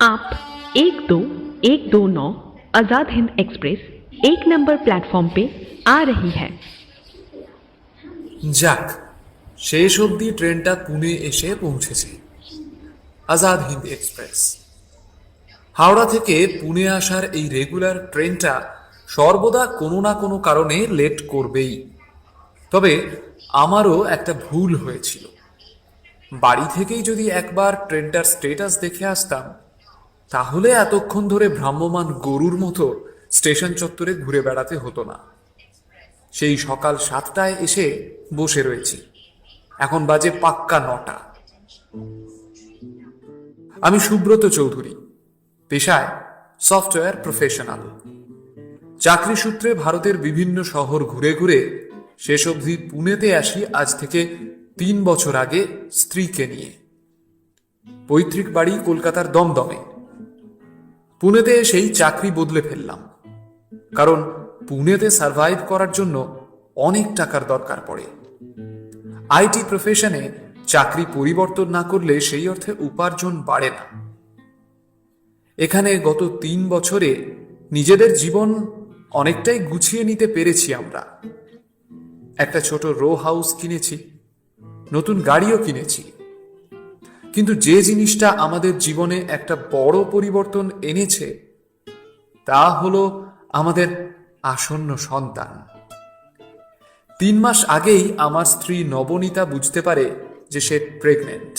आप 12129 Azad Hind express 1 number platform पे आ रही है। যাক, শেষ অবধি ট্রেনটা পুনে এসে পৌঁছেছে। আজাদ হিন্দ এক্সপ্রেস। হাওড়া থেকে পুনে আসার এই রেগুলার ট্রেনটা সর্বদা কোনো না কোনো কারণে লেট করবেই। তবে আমারও একটা ভুল হয়েছিল। বাড়ি থেকেই যদি একবার ট্রেনটার স্টেটাস দেখে আসতাম, তাহলে এতক্ষণ ধরে ভ্রাম্যমান গরুর মতো স্টেশন চত্বরে ঘুরে বেড়াতে হতো না। সেই সকাল 7টায় এসে বসে রয়েছি, এখন বাজে পাক্কা 9টা। আমি সুব্রত চৌধুরী, পেশায় সফটওয়্যার প্রফেশনাল। চাকরি সূত্রে ভারতের বিভিন্ন শহর ঘুরে ঘুরে শেষ অবধি পুনেতে আসি আজ থেকে 3 বছর আগে স্ত্রীকে নিয়ে। পৈতৃক বাড়ি কলকাতার দমদমে। পুনেতে এসেই চাকরি বদলে ফেললাম, কারণ পুনেতে সার্ভাইভ করার জন্য অনেক টাকার দরকার পড়ে। আইটি প্রফেশনে চাকরি পরিবর্তন না করলে সেই অর্থে উপার্জন বাড়ে না। এখানে গত 3 বছরে নিজেদের জীবন অনেকটাই গুছিয়ে নিতে পেরেছি আমরা। একটা ছোট রো হাউস কিনেছি, নতুন গাড়িও কিনেছি। কিন্তু যে জিনিসটা আমাদের জীবনে একটা বড় পরিবর্তন এনেছে, তা হলো আমাদের আসন্ন সন্তান। 3 মাস আগেই আমার স্ত্রী নবনীতা বুঝতে পারে যে সে প্রেগনেন্ট।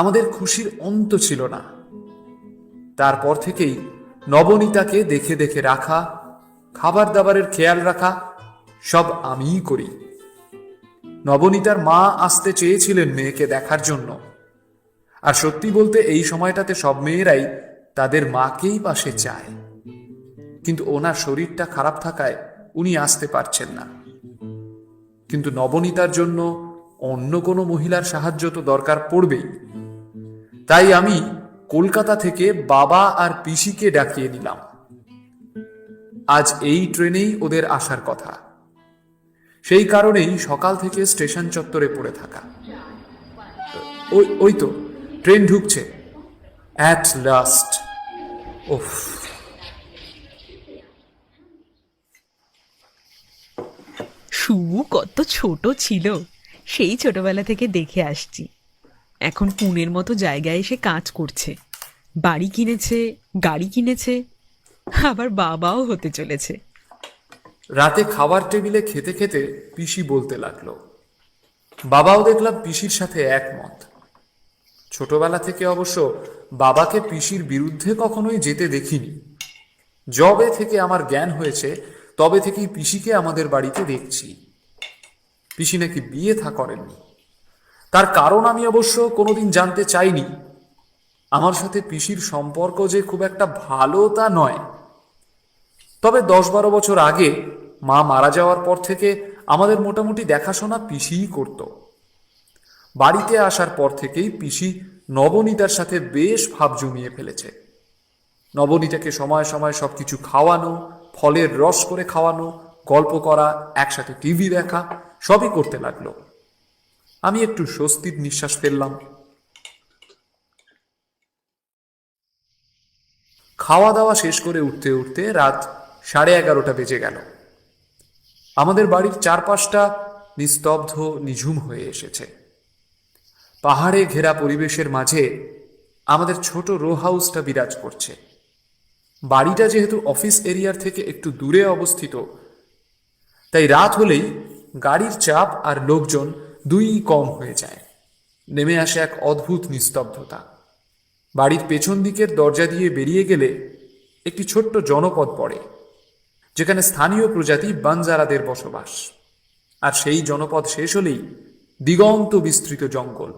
আমাদের খুশির অন্ত ছিল না। তারপর থেকেই নবনীতাকে দেখে দেখে রাখা, খাবার দাবারের খেয়াল রাখা সব আমিই করি। নবনীতার মা আসতে চেয়েছিলেন মেয়েকে দেখার জন্য, আর সত্যি বলতে এই সময়টাতে সব মেয়েরাই তাদের মাকেই পাশে চায়। কিন্তু ওনার শরীরটা খারাপ থাকায় উনি আসতে পারছেন না। কিন্তু নবনীতার জন্য অন্য কোনো মহিলার সাহায্য তো দরকার পড়বেই। তাই আমি কলকাতা থেকে বাবা আর পিসিকে ডাকিয়ে নিলাম। আজ এই ট্রেনেই ওদের আসার কথা। সেই কারণেই সকাল থেকে স্টেশন চত্বরে পড়ে থাকা। ওই তো ট্রেন ঢুকছে, অ্যাট লাস্ট। ওফ, শুভু কত ছোট ছিল, সেই ছোটবেলা থেকে দেখে আসছি। এখন পুনের মতো জায়গায় এসে কাজ করছে, বাড়ি কিনেছে, গাড়ি কিনেছে, আবার বাবাও হতে চলেছে। রাতে খাবার টেবিলে খেতে খেতে পিসি বলতে লাগলো। বাবাও দেখলাম পিসির সাথে একমত। ছোটবেলা থেকে অবশ্য বাবাকে পিসির বিরুদ্ধে কখনোই যেতে দেখিনি। যবে থেকে আমার জ্ঞান হয়েছে তবে থেকেই পিসিকে আমাদের বাড়িতে দেখছি। পিসি নাকি বিয়ে থা করেননি। তার কারণ আমি অবশ্য কোনোদিন জানতে চাইনি। আমার সাথে পিসির সম্পর্ক যে খুব একটা ভালো তা নয়। তবে 10-12 বছর আগে মা মারা যাওয়ার পর থেকে আমাদের মোটামুটি দেখাশোনা পিসিই করত। বাড়িতে আসার পর থেকেই পিসি নবনীতার সাথে বেশ ভাব জমিয়ে ফেলেছে। নবনীতাকে সময় সময় সবকিছু খাওয়ানো, ফলের রস করে খাওয়ানো, গল্প করা, একসাথে টিভি দেখা সবই করতে লাগলো। আমি একটু স্বস্তির নিঃশ্বাস ফেললাম। খাওয়া দাওয়া শেষ করে উঠতে উঠতে রাত 11:30 বেজে গেল। আমাদের বাড়ির চারপাশটা নিস্তব্ধ, নিঝুম হয়ে এসেছে। পাহাড়ে ঘেরা পরিবেশের মাঝে আমাদের ছোট রো হাউসটা বিরাজ করছে। বাড়িটা যেহেতু অফিস এরিয়ার থেকে একটু দূরে অবস্থিত, তাই রাত হলেই গাড়ির চাপ আর লোকজন দুই কম হয়ে যায়। নেমে আসে এক অদ্ভুত নিস্তব্ধতা। বাড়ির পেছন দিকের দরজা দিয়ে বেরিয়ে গেলে একটি ছোট্ট জনপদ পড়ে, যেখানে স্থানীয় প্রজাতি বানজারাদের বসবাস। আর সেই জনপদ শেষ হলেই দিগন্ত বিস্তৃত জঙ্গল,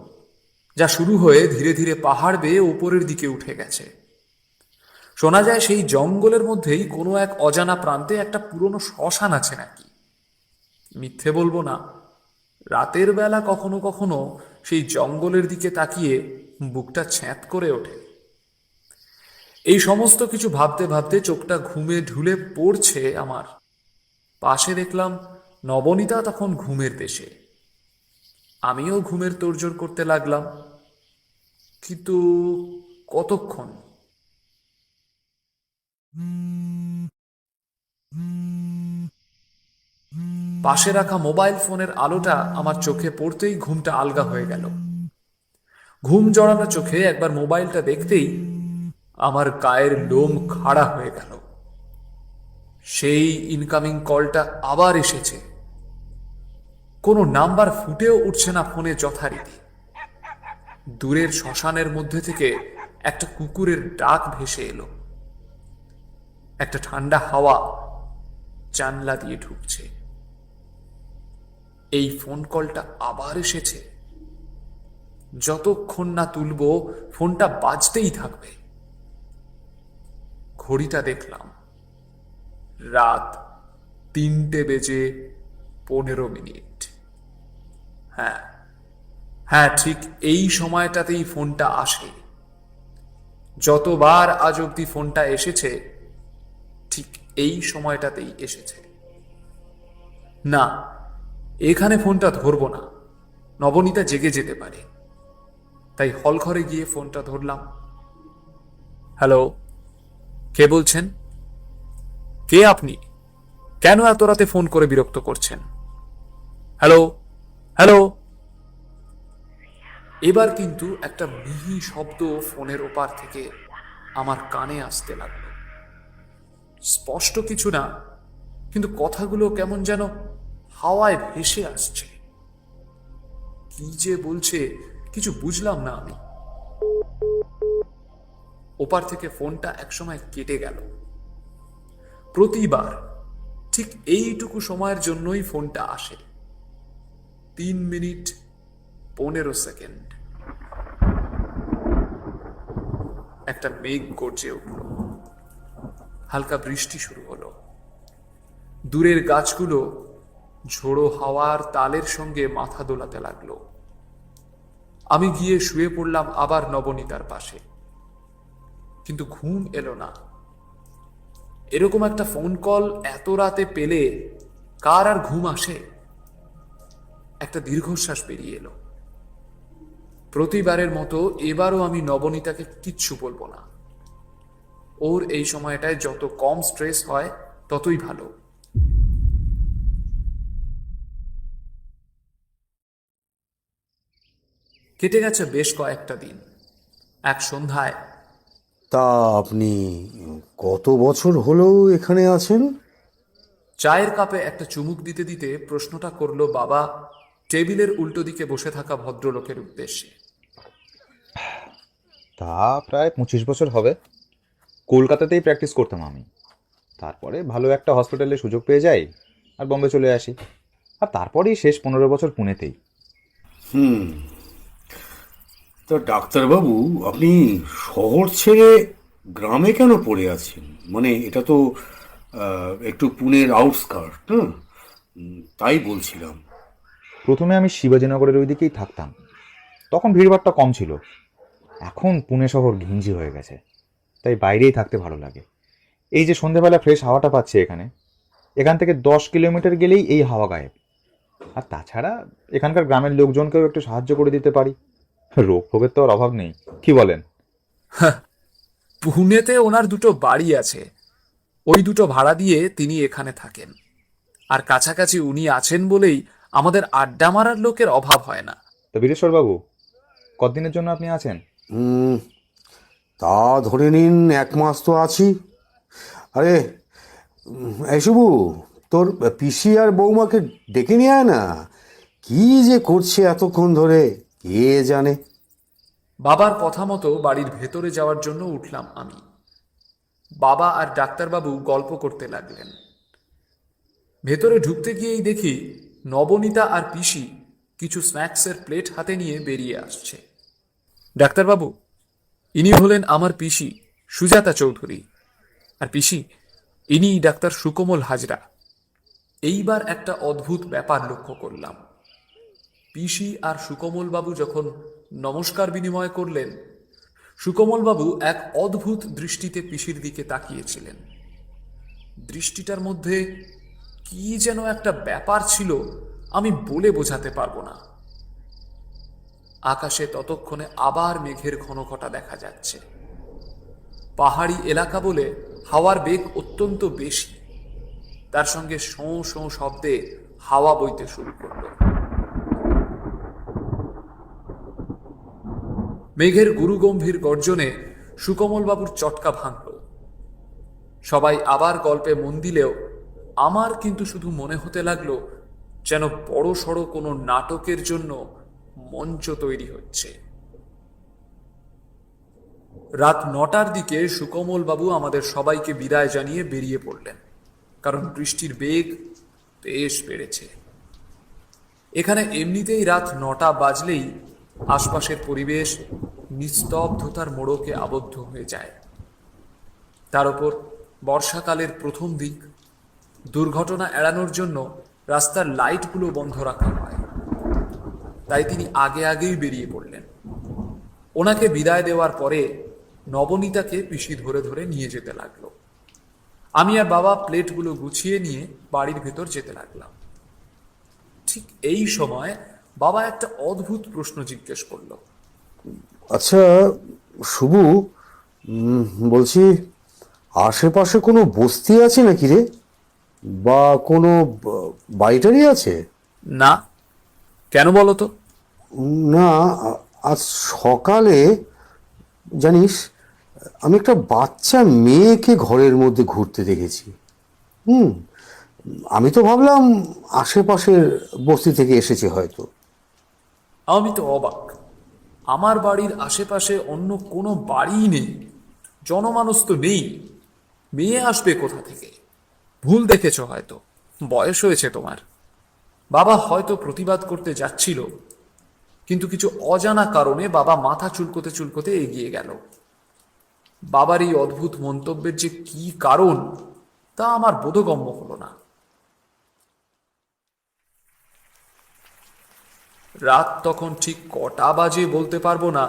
যা শুরু হয়ে ধীরে ধীরে পাহাড় বেয়ে ওপরের দিকে উঠে গেছে। শোনা যায় সেই জঙ্গলের মধ্যেই কোনো এক অজানা প্রান্তে একটা পুরনো শ্মশান আছে নাকি। মিথ্যে বলবো না, রাতের বেলা কখনো কখনো সেই জঙ্গলের দিকে তাকিয়ে বুকটা ছ্যাঁত করে ওঠে। এই সমস্ত কিছু ভাবতে ভাবতে চোখটা ঘুমে ঢুলে পড়ছে আমার। পাশে দেখলাম নবনীতা তখন ঘুমের দেশে। আমিও ঘুমের তোড়জোড় করতে লাগলাম, কিন্তু কতক্ষণ? পাশে রাখা মোবাইল ফোনের আলোটা আমার চোখে পড়তেই ঘুমটা আলগা হয়ে গেল। ঘুম জড়ানো চোখে একবার মোবাইলটা দেখতেই আমার গায়ের লোম খাড়া হয়ে গেল। সেই ইনকামিং কলটা আবার এসেছে। কোনো নাম্বার ফুটেও উঠছে না ফোনে যথারীতি। দূরের শ্মশানের মধ্যে থেকে একটা কুকুরের ডাক ভেসে এলো। একটা ঠান্ডা হাওয়া জানলা দিয়ে ঢুকছে। এই ফোন কলটা আবার এসেছে। যতক্ষণ না তুলবো ফোনটা বাজতেই থাকবে। ঘড়িটা দেখলাম, রাত 3:15। হ্যাঁ, ঠিক এই সময়টাতেই ফোনটা আসে। যতবার আজ অব্দি ফোনটা এসেছে ঠিক এই সময়টাতেই এসেছে। না, এখানে ফোনটা ধরবো না, নবনীতা জেগে যেতে পারে। তাই হল ঘরে গিয়ে ফোনটা ধরলাম। হ্যালো, কে বলছেন? কে আপনি? কেন এত রাতে ফোন করে বিরক্ত করছেন? Hello hello. এবার কিন্তু একটা মিহি শব্দ ফোনের ওপার থেকে আমার কানে আসতে লাগলো। স্পষ্ট কিছু না, কিন্তু কথাগুলো কেমন যেন হাওয়ায় ভেসে আসছে। কি যে বলছে কিছু বুঝলাম না আমি। ওপার থেকে ফোনটা একসময় কেটে গেল। প্রতিবার ঠিক এইটুকু সময়ের জন্যই ফোনটা আসে। 3 মিনিট 15 সেকেন্ড। একটা মেঘ গর্জে উঠল। হালকা বৃষ্টি শুরু হলো। দূরের গাছগুলো ঝোড়ো হাওয়ার তালের সঙ্গে মাথা দোলাতে লাগলো। আমি গিয়ে শুয়ে পড়লাম আবার নবনীতার পাশে। কিন্তু ঘুম এলো না। এরকম একটা ফোন কল এত রাতে পেলে কার আর ঘুম আসে? একটা দীর্ঘশ্বাস বেরিয়ে এলো। প্রতিবারের মতো এবারও আমি নবনীতাকে কিচ্ছু বলবো না। ওর এই সময়টায় যত কম স্ট্রেস হয় ততই ভালো। কেটে গেছে বেশ কয়েকটা দিন। এক সন্ধ্যায় তা আপনি কত বছর হলো এখানে আছেন? চায়ের কাপে একটা চুমুক দিতে দিতে প্রশ্নটা করলো বাবা টেবিলের উল্টো দিকে বসে থাকা ভদ্রলোকের উদ্দেশ্যে। তা প্রায় 25 বছর হবে। কলকাতাতেই প্র্যাকটিস করতাম আমি। তারপরে ভালো একটা হসপিটালে সুযোগ পেয়ে যাই আর বম্বে চলে আসি। আর তারপরেই শেষ 15 বছর পুনেতেই। তা ডাক্তারবাবু, আপনি শহর ছেড়ে গ্রামে কেন পড়ে আছেন? মানে এটা তো একটু পুনের আউটস্কার্ট, না? তাই বলছিলাম। প্রথমে আমি শিবাজীনগরের ওই দিকেই থাকতাম। তখন ভিড়ভাড়টা কম ছিল। এখন পুনে শহর ঘিঞ্জি হয়ে গেছে, তাই বাইরেই থাকতে ভালো লাগে। এই যে সন্ধেবেলা ফ্রেশ হাওয়াটা পাচ্ছি এখান থেকে 10 কিলোমিটার গেলেই এই হাওয়া গায়েব। আর তাছাড়া এখানকার গ্রামের লোকজনকেও একটু সাহায্য করে দিতে পারি। রোগ ফোগের তো আর অভাব নেই, কি বলেন? পুনেতে ওনার দুটো বাড়ি আছে। ওই দুটো ভাড়া দিয়ে তিনি এখানে থাকেন। আর কাছাকাছি উনি আছেন বলেই আমাদের আড্ডা মারার লোকের অভাব হয় না। তো বীরেশ্বরবাবু, কতদিনের জন্য আপনি আছেন? তা ধরে নিন 1 মাস তো আছি। আরে এই শুভু, তোর পিসি আর বৌমাকে ডেকে নিয়ে আয় না। কি যে করছে এতক্ষণ ধরে কে জানে। বাবার কথা মতো বাড়ির ভেতরে যাওয়ার জন্য উঠলাম আমি। বাবা আর ডাক্তারবাবু গল্প করতে লাগলেন। ভেতরে ঢুকতে গিয়েই দেখি নবনীতা আর পিসি কিছু স্ন্যাক্সের প্লেট হাতে নিয়ে বেরিয়ে আসছে। ডাক্তারবাবু, ইনি হলেন আমার পিসি সুজাতা চৌধুরী। আর পিসি, ইনি ডাক্তার সুকোমল হাজরা। এইবার একটা অদ্ভুত ব্যাপার লক্ষ্য করলাম। পিসি আর সুকোমল বাবু যখন নমস্কার বিনিময় করলেন, সুকোমল বাবু এক অদ্ভুত দৃষ্টিতে পিসির দিকে তাকিয়েছিলেন। দৃষ্টিটার মধ্যে কি যেন একটা ব্যাপার ছিল, আমি বলে বোঝাতে পারবো না। আকাশে ততক্ষণে আবার মেঘের ঘনঘটা দেখা যাচ্ছে। পাহাড়ি এলাকা বলে হাওয়ার বেগ অত্যন্ত বেশি। তার সঙ্গে শোঁ শোঁ শব্দে হাওয়া বইতে শুরু করলো। মেঘের গুরুগম্ভীর গর্জনে সুকমলবাবুর চটকা ভাঙল। সবাই আবার গল্পে মন দিলেও আমার কিন্তু শুধু মনে হতে লাগলো যেন বড় সড়ো কোনো নাটকের জন্য মঞ্চ তৈরি হচ্ছে। রাত 9টার দিকে সুকমলবাবু আমাদের সবাইকে বিদায় জানিয়ে বেরিয়ে পড়লেন, কারণ বৃষ্টির বেগ বেশ বেড়েছে। এখানে এমনিতেই রাত 9টা বাজলেই আশপাশের পরিবেশ নিস্তব্ধতার মোড়কে আবদ্ধ হয়ে যায়। তার উপর বর্ষাকালের প্রথম দিক, দুর্ঘটনা এড়ানোর জন্য রাস্তার লাইটগুলো বন্ধ রাখা হয়। তাই তিনি আগে আগেই বেরিয়ে পড়লেন। ওনাকে বিদায় দেওয়ার পরে নবনীতাকে পিসি ধরে ধরে নিয়ে যেতে লাগলো। আমি আর বাবা প্লেটগুলো গুছিয়ে নিয়ে বাড়ির ভেতর যেতে লাগলাম। ঠিক এই সময় বাবা একটা অদ্ভুত প্রশ্ন জিজ্ঞেস করলো। আচ্ছা শুভু, বলছি আশেপাশে কোনো বস্তি আছে নাকি রে, বা কোনো বাড়িটারি আছে? না, কেন বলো তো? না, আজ সকালে জানিস আমি একটা বাচ্চা মেয়েকে ঘরের মধ্যে ঘুরতে দেখেছি। আমি তো ভাবলাম আশেপাশের বস্তি থেকে এসেছে হয়তো। আমি তো অবাক। আমার বাড়ির আশেপাশে অন্য কোনো বাড়িই নেই, জনমানুষ তো নেই। মেয়ে আসবে কোথা থেকে? ভুল দেখেছ হয়তো, বয়স হয়েছে তোমার। বাবা হয়তো প্রতিবাদ করতে যাচ্ছিল, কিন্তু কিছু অজানা কারণে বাবা মাথা চুলকোতে চুলকোতে এগিয়ে গেল। বাবার এই অদ্ভুত মন্তব্যের যে কি কারণ তা আমার বোধগম্য হলো না। রাত তখন ঠিক কটা বাজে বলতে পারবো না।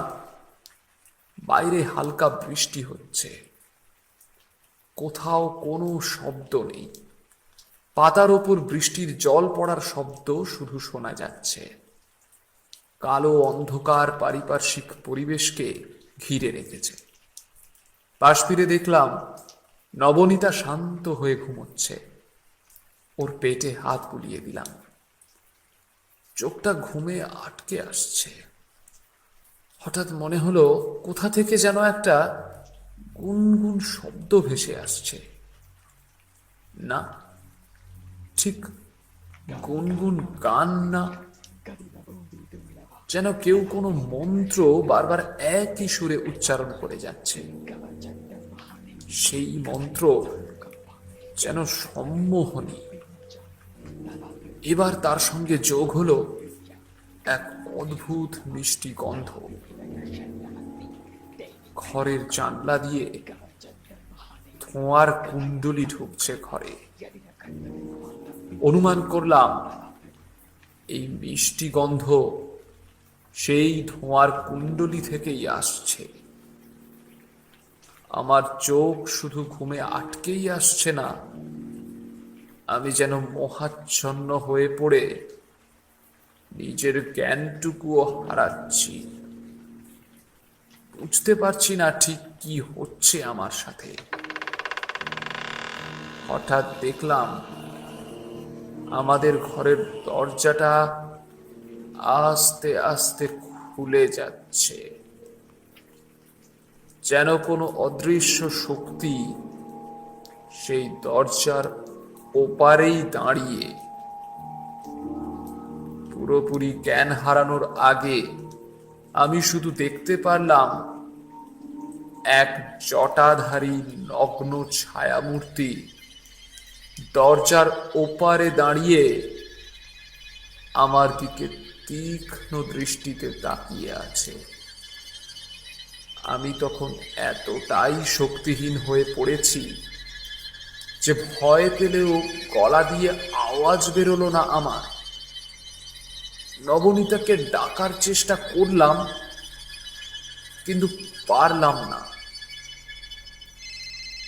বাইরে হালকা বৃষ্টি হচ্ছে, কোথাও কোনো শব্দ নেই। পাতার ওপর বৃষ্টির জল পড়ার শব্দ শুধু শোনা যাচ্ছে। কালো অন্ধকার পারিপার্শ্বিক পরিবেশকে ঘিরে রেখেছে। পাশ ফিরে দেখলাম নবনীতা শান্ত হয়ে ঘুমোচ্ছে। ওর পেটে হাত বুলিয়ে দিলাম। চোখটা ঘুমে আটকে আসছে। হঠাৎ মনে হলো কোথা থেকে যেন একটা গুনগুন শব্দ ভেসে আসছে। না, ঠিক গুনগুন গান না, যেন কেউ কোনো মন্ত্র বারবার একই সুরে উচ্চারণ করে যাচ্ছে। সেই মন্ত্র যেন সম্মোহনী। এবার তার সঙ্গে যোগ হলো এক অদ্ভুত মিষ্টি গন্ধ। ঘরের জানলা দিয়ে ধোঁয়ার কুণ্ডলি ঢুকছে ঘরে। অনুমান করলাম এই মিষ্টি গন্ধ সেই ধোঁয়ার কুণ্ডলি থেকেই আসছে। আমার চোখ শুধু ঘুমে আটকেই আসছে না, আমি যেন মোহাচ্ছন্ন হয়ে পড়ে নিজের জ্ঞানটুকুও হারাচ্ছি। বুঝতে পারছি না ঠিক কি হচ্ছে আমার সাথে। হঠাৎ দেখলাম আমাদের ঘরের দরজাটা আস্তে আস্তে খুলে যাচ্ছে, যেন কোনো অদৃশ্য শক্তি সেই দরজার ওপারেই দাঁড়িয়ে। পুরোপুরি জ্ঞান হারানোর আগে আমি শুধু দেখতে পারলাম এক জটাধারী নগ্ন ছায়ামূর্তি দরজার ওপারে দাঁড়িয়ে আমার দিকে তীক্ষ্ণ দৃষ্টিতে তাকিয়ে আছে। আমি তখন এতটাই শক্তিহীন হয়ে পড়েছি যে ভয় পেলেও গলা দিয়ে আওয়াজ বেরোলো না আমার। নবনীতাকে ডাকার চেষ্টা করলাম, কিন্তু পারলাম না।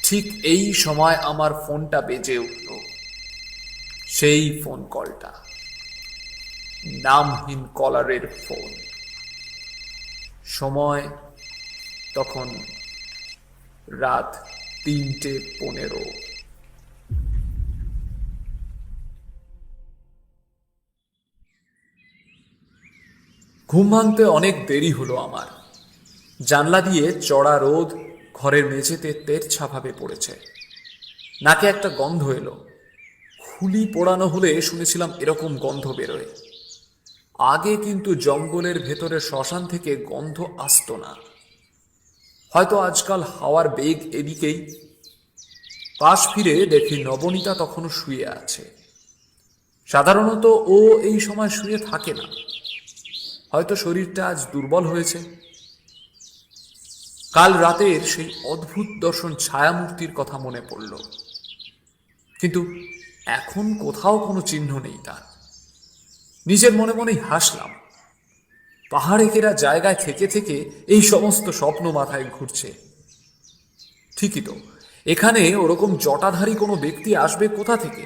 ঠিক এই সময় আমার ফোনটা বেজে উঠল। সেই ফোন কলটা নামহীন কলারের ফোন। সময় তখন রাত 3:15। ঘুম ভাঙতে অনেক দেরি হলো আমার। জানলা দিয়ে চড়া রোদ ঘরের মেঝেতে তেরছাভাবে পড়েছে। নাকে একটা গন্ধ এলো। খুলি পোড়ানো হলে শুনেছিলাম এরকম গন্ধ বেরোয়। আগে কিন্তু জঙ্গলের ভেতরে শ্মশান থেকে গন্ধ আসতো না। হয়তো আজকাল হাওয়ার বেগ এদিকেই। পাশ ফিরে দেখি নবনীতা তখনও শুয়ে আছে। সাধারণত ও এই সময় শুয়ে থাকে না, হয়তো শরীরটা আজ দুর্বল হয়েছে। কাল রাতের সেই অদ্ভুত দর্শন ছায়ামূর্তির কথা মনে পড়ল, কিন্তু এখন কোথাও কোনো চিহ্ন নেই তার। নিজের মনে মনেই হাসলাম। পাহাড়ে ঘেরা জায়গায় থেকে থেকে এই সমস্ত স্বপ্ন মাথায় ঘুরছে। ঠিকই তো, এখানে ওরকম জটাধারী কোনো ব্যক্তি আসবে কোথা থেকে?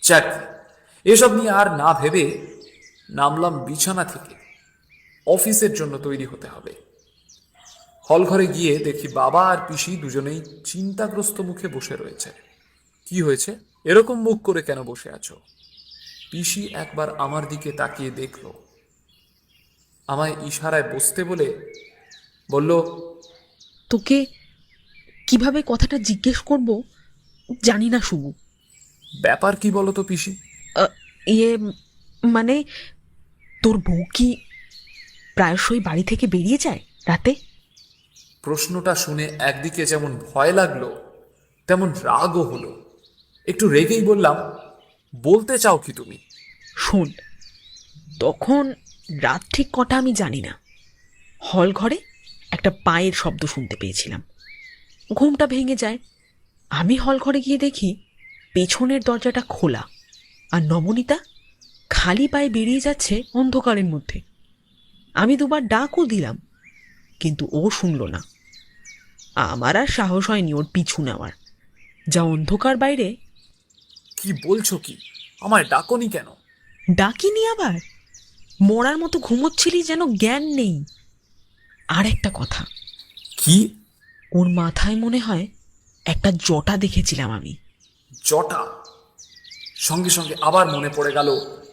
যাক, এসব নিয়ে আর না ভেবে নামলাম বিছানা থেকে। অফিসের জন্য তৈরি হতে হবে। হল ঘরে গিয়ে দেখি বাবা আর পিসি দুজনেই চিন্তাগ্রস্ত মুখে বসে রয়েছে। কি হয়েছে, এরকম মুখ করে কেন বসে আছো? পিসি একবার আমার দিকে তাকিয়ে দেখল, আমায় ইশারায় বসতে বলে বলল, তোকে কিভাবে কথাটা জিজ্ঞেস করব জানি না শুভ। ব্যাপার কি বলো তো পিসি? ইয়ে মানে তোর বউ কি প্রায়শই বাড়ি থেকে বেরিয়ে যায় রাতে? প্রশ্নটা শুনে একদিকে যেমন ভয় লাগলো তেমন রাগও হলো। একটু রেগেই বললাম, বলতে চাও কি তুমি? শোন, তখন রাত ঠিক কটা আমি জানি না। হল ঘরে একটা পায়ের শব্দ শুনতে পেয়েছিলাম। ঘুমটা ভেঙে যায়। আমি হল ঘরে গিয়ে দেখি পেছনের দরজাটা খোলা, আর নবনীতা খালি পায়ে বেরিয়ে যাচ্ছে অন্ধকারের মধ্যে। আমি দুবার ডাকও দিলাম, কিন্তু ও শুনল না। আমার আর সাহস হয়নি ওর পিছু নেওয়ার। যা অন্ধকার বাইরে। কি বলছো কি? আমায় ডাকনি কেন? ডাকিনি আবার? মরার মতো ঘুমোচ্ছিলি যেন জ্ঞান নেই। আর একটা কথা, কি? ওর মাথায় মনে হয় একটা জটা দেখেছিলাম আমি। জটা? সঙ্গে সঙ্গে আবার মনে পড়ে গেল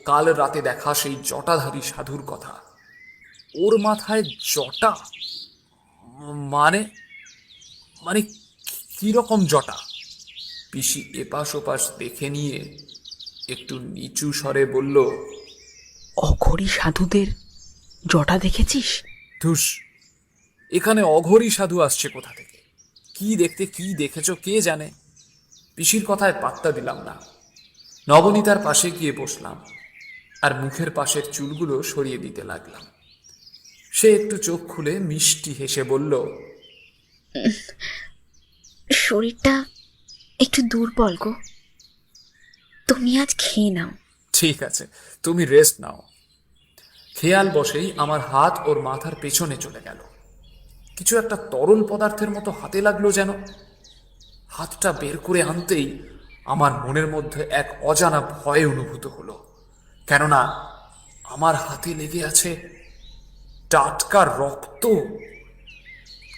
কাল রাতে দেখা সেই জটাধারী সাধুর কথা। ওর মাথায় জটা? মানে মানে কি রকম জটা? পিসি এপাশ ওপাশ দেখে নিয়ে একটু নিচু স্বরে বলল, অঘরী সাধুদের জটা দেখেছিস? ধুস, এখানে অঘরী সাধু আসছে কোথা থেকে? কি দেখতে কি দেখেছ কে জানে। পিসির কথায় পাত্তা দিলাম না। নবনীতার পাশে গিয়ে বসলাম আর মুখের পাশের চুলগুলো সরিয়ে দিতে লাগলাম। সে একটু চোখ খুলে মিষ্টি হেসে বলল, শরীরটা একটু দুর্বল গো, তুমি আজ খেয়ে নাও। ঠিক আছে, তুমি রেস্ট নাও। খেয়াল বসেই আমার হাত ওর মাথার পেছনে চলে গেল। কিছু একটা তরল পদার্থের মতো হাতে লাগলো যেন। হাতটা বের করে আনতেই আমার মনের মধ্যে এক অজানা ভয় অনুভূত হলো, কেননা আমার হাতে লেগে আছে টাটকা রক্ত।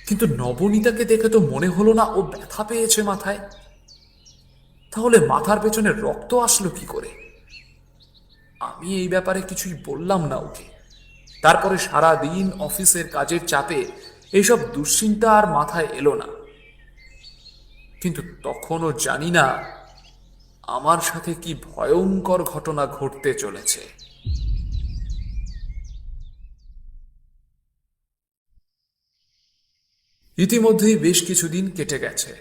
কিন্তু নবনীতাকে দেখে তো মনে হলো না ও ব্যথা পেয়েছে মাথায়। তাহলে মাথার পেছনে রক্ত আসলো কি করে? আমি এই ব্যাপারে কিছুই বললাম না ওকে। তারপরে সারা দিন অফিসের কাজের চাপে এইসব দুশ্চিন্তা আর মাথায় এলো না। কিন্তু তখনও জানি না আমার সাথে কি ভয়ঙ্কর ঘটনা ঘটতে চলেছে। ইতিমধ্যেই বেশ কিছুদিন কেটে গেছে।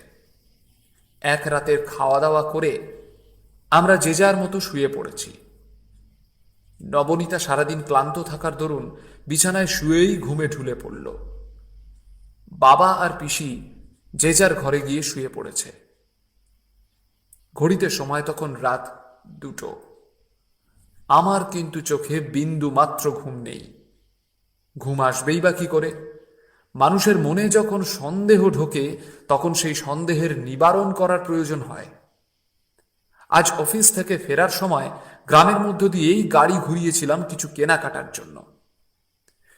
এক রাতের খাওয়া দাওয়া করে আমরা যে যার মতো শুয়ে পড়েছি। নবনীতা সারাদিন ক্লান্ত থাকার দরুন বিছানায় শুয়েই ঘুমে ঢুলে পড়ল। বাবা আর পিসি যে যার ঘরে গিয়ে শুয়ে পড়েছে। ঘড়িতে সময় তখন রাত 2টো। আমার কিন্তু চোখে বিন্দু মাত্র ঘুম নেই। ঘুম আসবেই বা কি করে? মানুষের মনে যখন সন্দেহ ঢোকে তখন সেই সন্দেহের নিবারণ করার প্রয়োজন হয়। আজ অফিস থেকে ফেরার সময় গ্রামের মধ্য দিয়েই গাড়ি ঘুরিয়েছিলাম কিছু কেনাকাটার জন্য।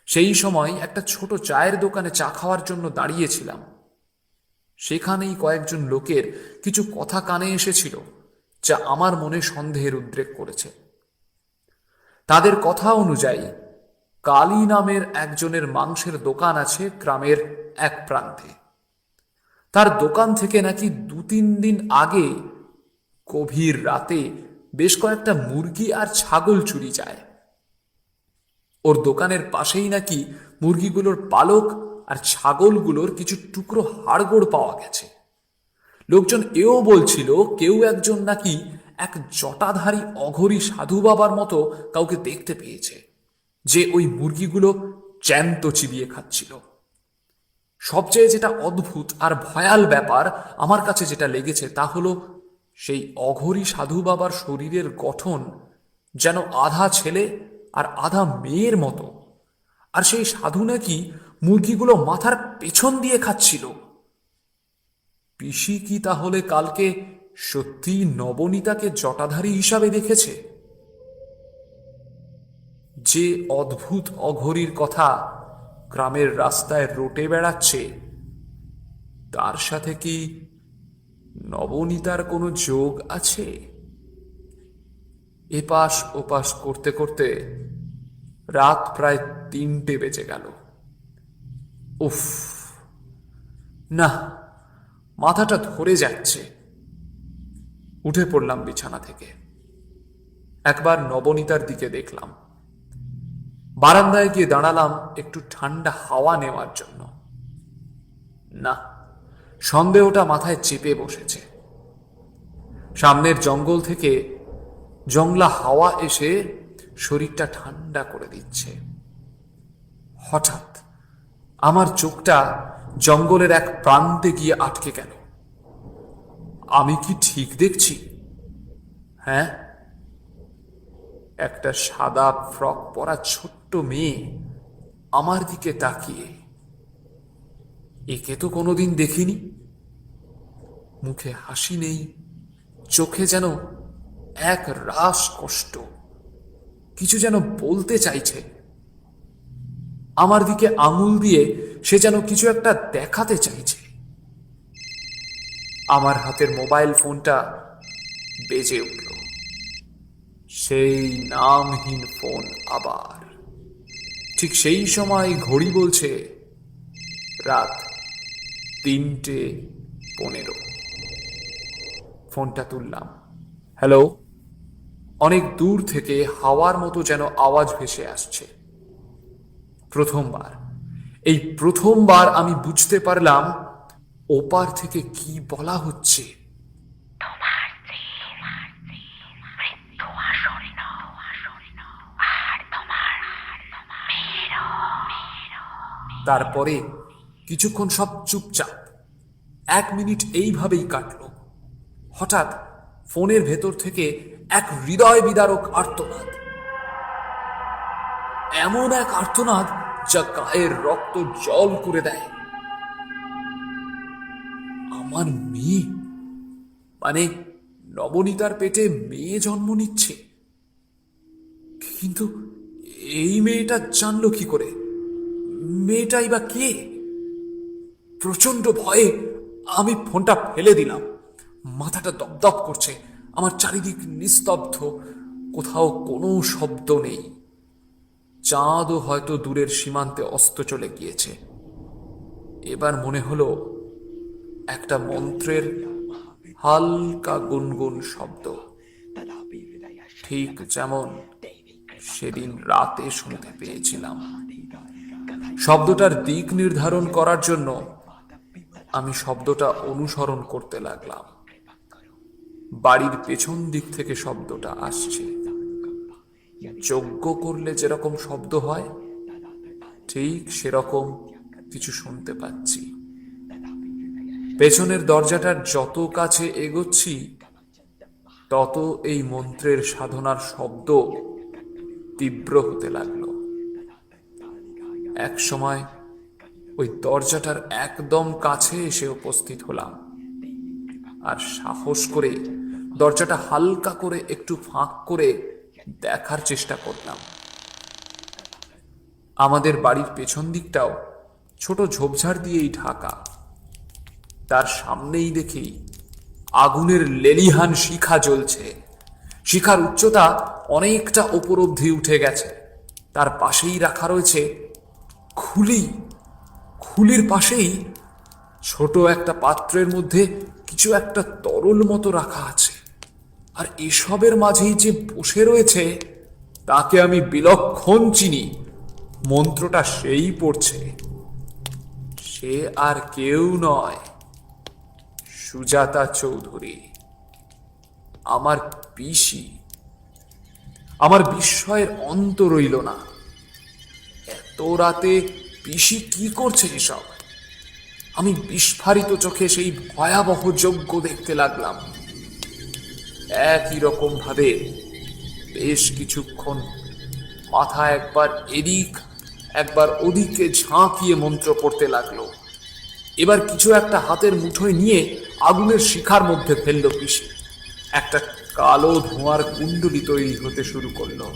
সেই সময় একটা ছোট চায়ের দোকানে চা খাওয়ার জন্য দাঁড়িয়েছিলাম। সেখানেই কয়েকজন লোকের কিছু কথা কানে এসেছিল, যা আমার মনে সন্দেহের উদ্রেক করেছে। তাদের কথা অনুযায়ী কালী নামের একজনের মাংসের দোকান আছে গ্রামের এক প্রান্তে। তার দোকান থেকে নাকি 2-3 দিন আগে গভীর রাতে বেশ কয়েকটা মুরগি আর ছাগল চুরি যায়। ওর দোকানের পাশেই নাকি মুরগিগুলোর পালক আর ছাগলগুলোর কিছু টুকরো হাড়গোড় পাওয়া গেছে। লোকজন এও বলছিল কেউ একজন নাকি এক জটাধারী অঘরী সাধু বাবার মতো কাউকে দেখতে পেয়েছে, যে ওই মুরগিগুলো জ্যান্ত চিবিয়ে খাচ্ছিল। সবচেয়ে যেটা অদ্ভুত আর ভয়াল ব্যাপার আমার কাছে যেটা লেগেছে তা হলো সেই অঘরী সাধু বাবার শরীরের গঠন যেন আধা ছেলে আর আধা মেয়ের মতো, আর সেই সাধু নাকি মুরগিগুলো মাথার পেছন দিয়ে খাচ্ছিল। পিসি কি তাহলে কালকে সত্যি নবনীতাকে জটাধারী হিসাবে দেখেছে? যে অদ্ভুত অঘরীর কথা গ্রামের রাস্তায় রটে বেড়াচ্ছে, তার সাথে কি নবনীতার কোনো যোগ আছে? এপাশ ওপাশ করতে করতে রাত প্রায় 3টে বেজে গেল। উফ, না, মাথাটা ধরে যাচ্ছে। উঠে পড়লাম বিছানা থেকে। একবার নবনীতার দিকে দেখলাম। বারান্দায় গিয়ে দাঁড়ালাম একটু ঠান্ডা হাওয়া নেওয়ার জন্য। না, সন্দেহটা মাথায় চেপে বসেছে। সামনের জঙ্গল থেকে জংলা হাওয়া এসে শরীরটা ঠান্ডা করে দিচ্ছে। হঠাৎ আমার চোখটা জঙ্গলের এক প্রান্তে গিয়ে আটকে গেল। আমি কি ঠিক দেখছি? হ্যাঁ, একটা সাদা ফ্রক পরা ছোট্ট মেয়ে আমার দিকে তাকিয়ে। একে তো কোনোদিন দেখিনি। মুখে হাসি নেই, চোখে যেন এক রাস কষ্ট। কিছু যেন বলতে চাইছে। আমার দিকে আঙুল দিয়ে সে যেন কিছু একটা দেখাতে চাইছে। আমার হাতের মোবাইল ফোনটা বেজে উঠল। সেই নামহীন ফোন আবার। ঠিক সেই সময় ঘড়ি বলছে রাত 3:15। ফোনটা তুললাম। হ্যালো। অনেক দূর থেকে হাওয়ার মতো যেন আওয়াজ ভেসে আসছে। প্রথমবার আমি বুঝতে পারলাম ওপার থেকে কি বলা হচ্ছে। তারপরে কিছুক্ষণ সব চুপচাপ। 1 মিনিট এইভাবেই কাটল। হঠাৎ ফোনের ভেতর থেকে এক হৃদয় বিদারক আর্তনাদ। এমন এক আর্তনাদ যা গায়ের রক্ত জল করে দেয়। আমার মেয়ে, মানে নবনীতার পেটে মেয়ে জন্ম নিচ্ছে। কিন্তু এই মেয়েটা জানলো কি করে? মেয়েটাই বা কে? প্রচন্ড ভয়ে আমি ফোনটা ফেলে দিলাম। মাথাটা দপদপ করছে। আমার চারিদিক নিস্তব্ধ, কোথাও কোনো শব্দ নেই। চাঁদও হয়তো দূরের সীমান্তে অস্ত চলে গিয়েছে। এবার মনে হলো একটা মন্ত্রের হালকা গুনগুন শব্দ, ঠিক যেমন সেদিন রাতে শুনতে পেয়েছিলাম। শব্দটার দিক নির্ধারণ করার জন্য আমি শব্দটা অনুসরণ করতে লাগলাম। বাড়ির পেছন দিক থেকে শব্দটা আসছে। যজ্ঞ করলে যেরকম শব্দ হয়, ঠিক সেরকম কিছু শুনতে পাচ্ছি। পেছনের দরজাটার যত কাছে এগোচ্ছি, তত এই মন্ত্রের সাধনার শব্দ তীব্র হতে লাগলো। এক সময় ওই দরজাটার একদম কাছে এসে উপস্থিত হলাম, আর সাহস করে দরজাটা হালকা করে একটু ফাঁক করে দেখার চেষ্টা করলাম। আমাদের বাড়ির পেছন দিকটাও ছোট ঝোপঝাড় দিয়েই ঢাকা। তার সামনেই দেখি আগুনের লেলিহান শিখা জ্বলছে। শিখার উচ্চতা অনেকটা ওপর অবধি উঠে গেছে। তার পাশেই রাখা রয়েছে খুলি। খুলির পাশেই ছোট একটা পাত্রের মধ্যে কিছু একটা তরল মতো রাখা আছে। আর এসবের মাঝেই যে বসে রয়েছে তাকে আমি বিলক্ষণ চিনি। মন্ত্রটা সেই পড়ছে। সে আর কেউ নয়, সুজাতা চৌধুরী, আমার পিসি। আমার বিস্ময়ের অন্ত রইল না। এত রাতে পিসি কি করছে এসব? আমি বিস্ফারিত চোখে সেই ভয়াবহ যজ্ঞ দেখতে লাগলাম। একই রকম ভাবে বেশ কিছুক্ষণ মাথা একবার এদিক একবার ওদিকে ঝাঁকিয়ে মন্ত্র পড়তে লাগলো। এবার কিছু একটা হাতের মুঠোয় নিয়ে আগুনের শিখার মধ্যে ফেললো পিসি। একটা কালো ধোঁয়ার কুণ্ডলী তৈরি হতে শুরু করলো।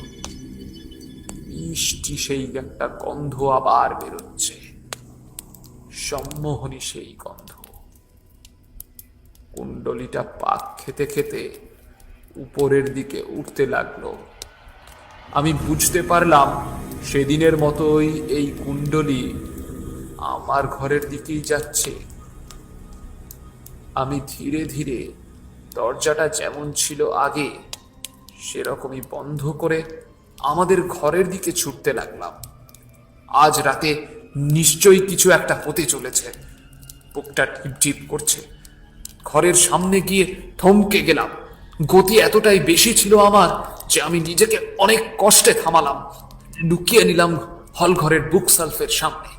মিষ্টি সেই একটা গন্ধ আবার বেরোচ্ছে, সম্মোহনী সেই গন্ধ। কুণ্ডলীটা পাক খেতে খেতে উপরের দিকে উঠতে লাগলো। আমি বুঝতে পারলাম সেদিনের মতোই এই কুণ্ডলী আমার ঘরের দিকেই যাচ্ছে। আমি ধীরে ধীরে দরজাটা যেমন ছিল আগে সেরকমই বন্ধ করে আমাদের ঘরের দিকে ছুটতে লাগলাম। আজ রাতে নিশ্চয়ই কিছু একটা হতে চলেছে। বুকটা টিপ টিপ করছে। ঘরের সামনে গিয়ে থমকে গেলাম। গতি এতটাই বেশি ছিল আমার যে আমি নিজেকে অনেক কষ্টে থামালাম। লুকিয়ে নিলাম হল ঘরের বুক সেলফের সামনে।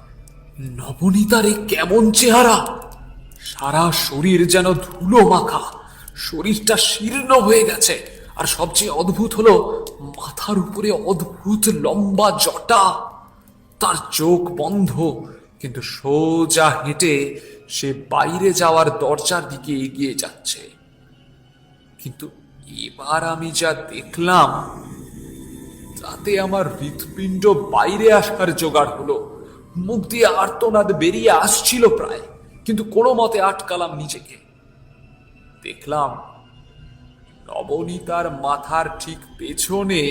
নবনীতার এ কেমন চেহারা! সারা শরীর যেন ধুলো মাখা, শরীরটা শীর্ণ হয়ে গেছে। আর সবচেয়ে অদ্ভুত হলো মাথার উপরে অদ্ভুত লম্বা জটা। তার চোখ বন্ধ, কিন্তু সোজা হেঁটে সে বাইরে যাওয়ার দরজার দিকে এগিয়ে যাচ্ছে। কিন্তু এবার আমি যা দেখলাম তাতে আমার হৃৎপিণ্ড বাইরে আসার জোগাড় হলো। মুখ দিয়ে আর্তনাদ বেরিয়ে আসছিল প্রায়, কিন্তু কোনো মতে আটকালাম নিজেকে। দেখলাম নবনীতার মাথার ঠিক পেছনে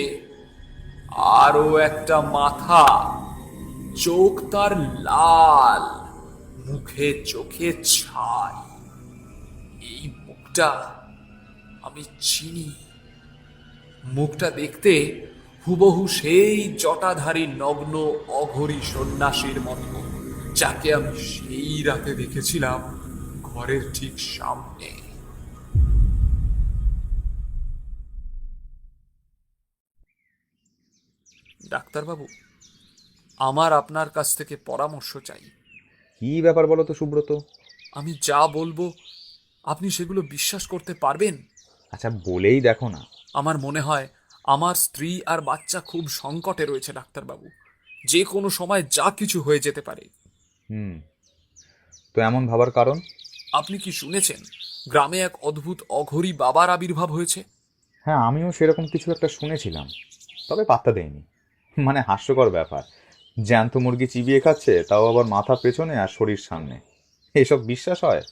আরো একটা মাথা। চোখ তার লাল, মুখে চোখে ছাই। এই মুখটা আমি চিনি। মুখটা দেখতে হুবহু সেই জটাধারী নগ্ন অঘরী সন্ন্যাসীর মতো, যাকে আমি সেই রাতে দেখেছিলাম ঘরের ঠিক সামনে। ডাক্তারবাবু, আমার আপনার কাছ থেকে পরামর্শ চাই। কি ব্যাপার বলো তো সুব্রত? আমি যা বলবো আপনি সেগুলো বিশ্বাস করতে পারবেন? আচ্ছা, বলেই দেখো না। আমার মনে হয় আমার স্ত্রী আর বাচ্চা খুব সংকটে রয়েছে ডাক্তারবাবু। যে কোনো সময় যা কিছু হয়ে যেতে পারে। তো এমন ভাবার কারণ? আপনি কি শুনেছেন গ্রামে এক অদ্ভুত অঘরী বাবার আবির্ভাব হয়েছে? হ্যাঁ, আমিও সেরকম কিছু একটা শুনেছিলাম, তবে পাত্তা দেয়নি। মানে হাস্যকর ব্যাপার, জ্যান্ত মুরগি চিবিয়ে খাচ্ছে, তাও আবার মাথা পেছনে আর শরীর সামনে। এইসব বিশ্বাস হয়?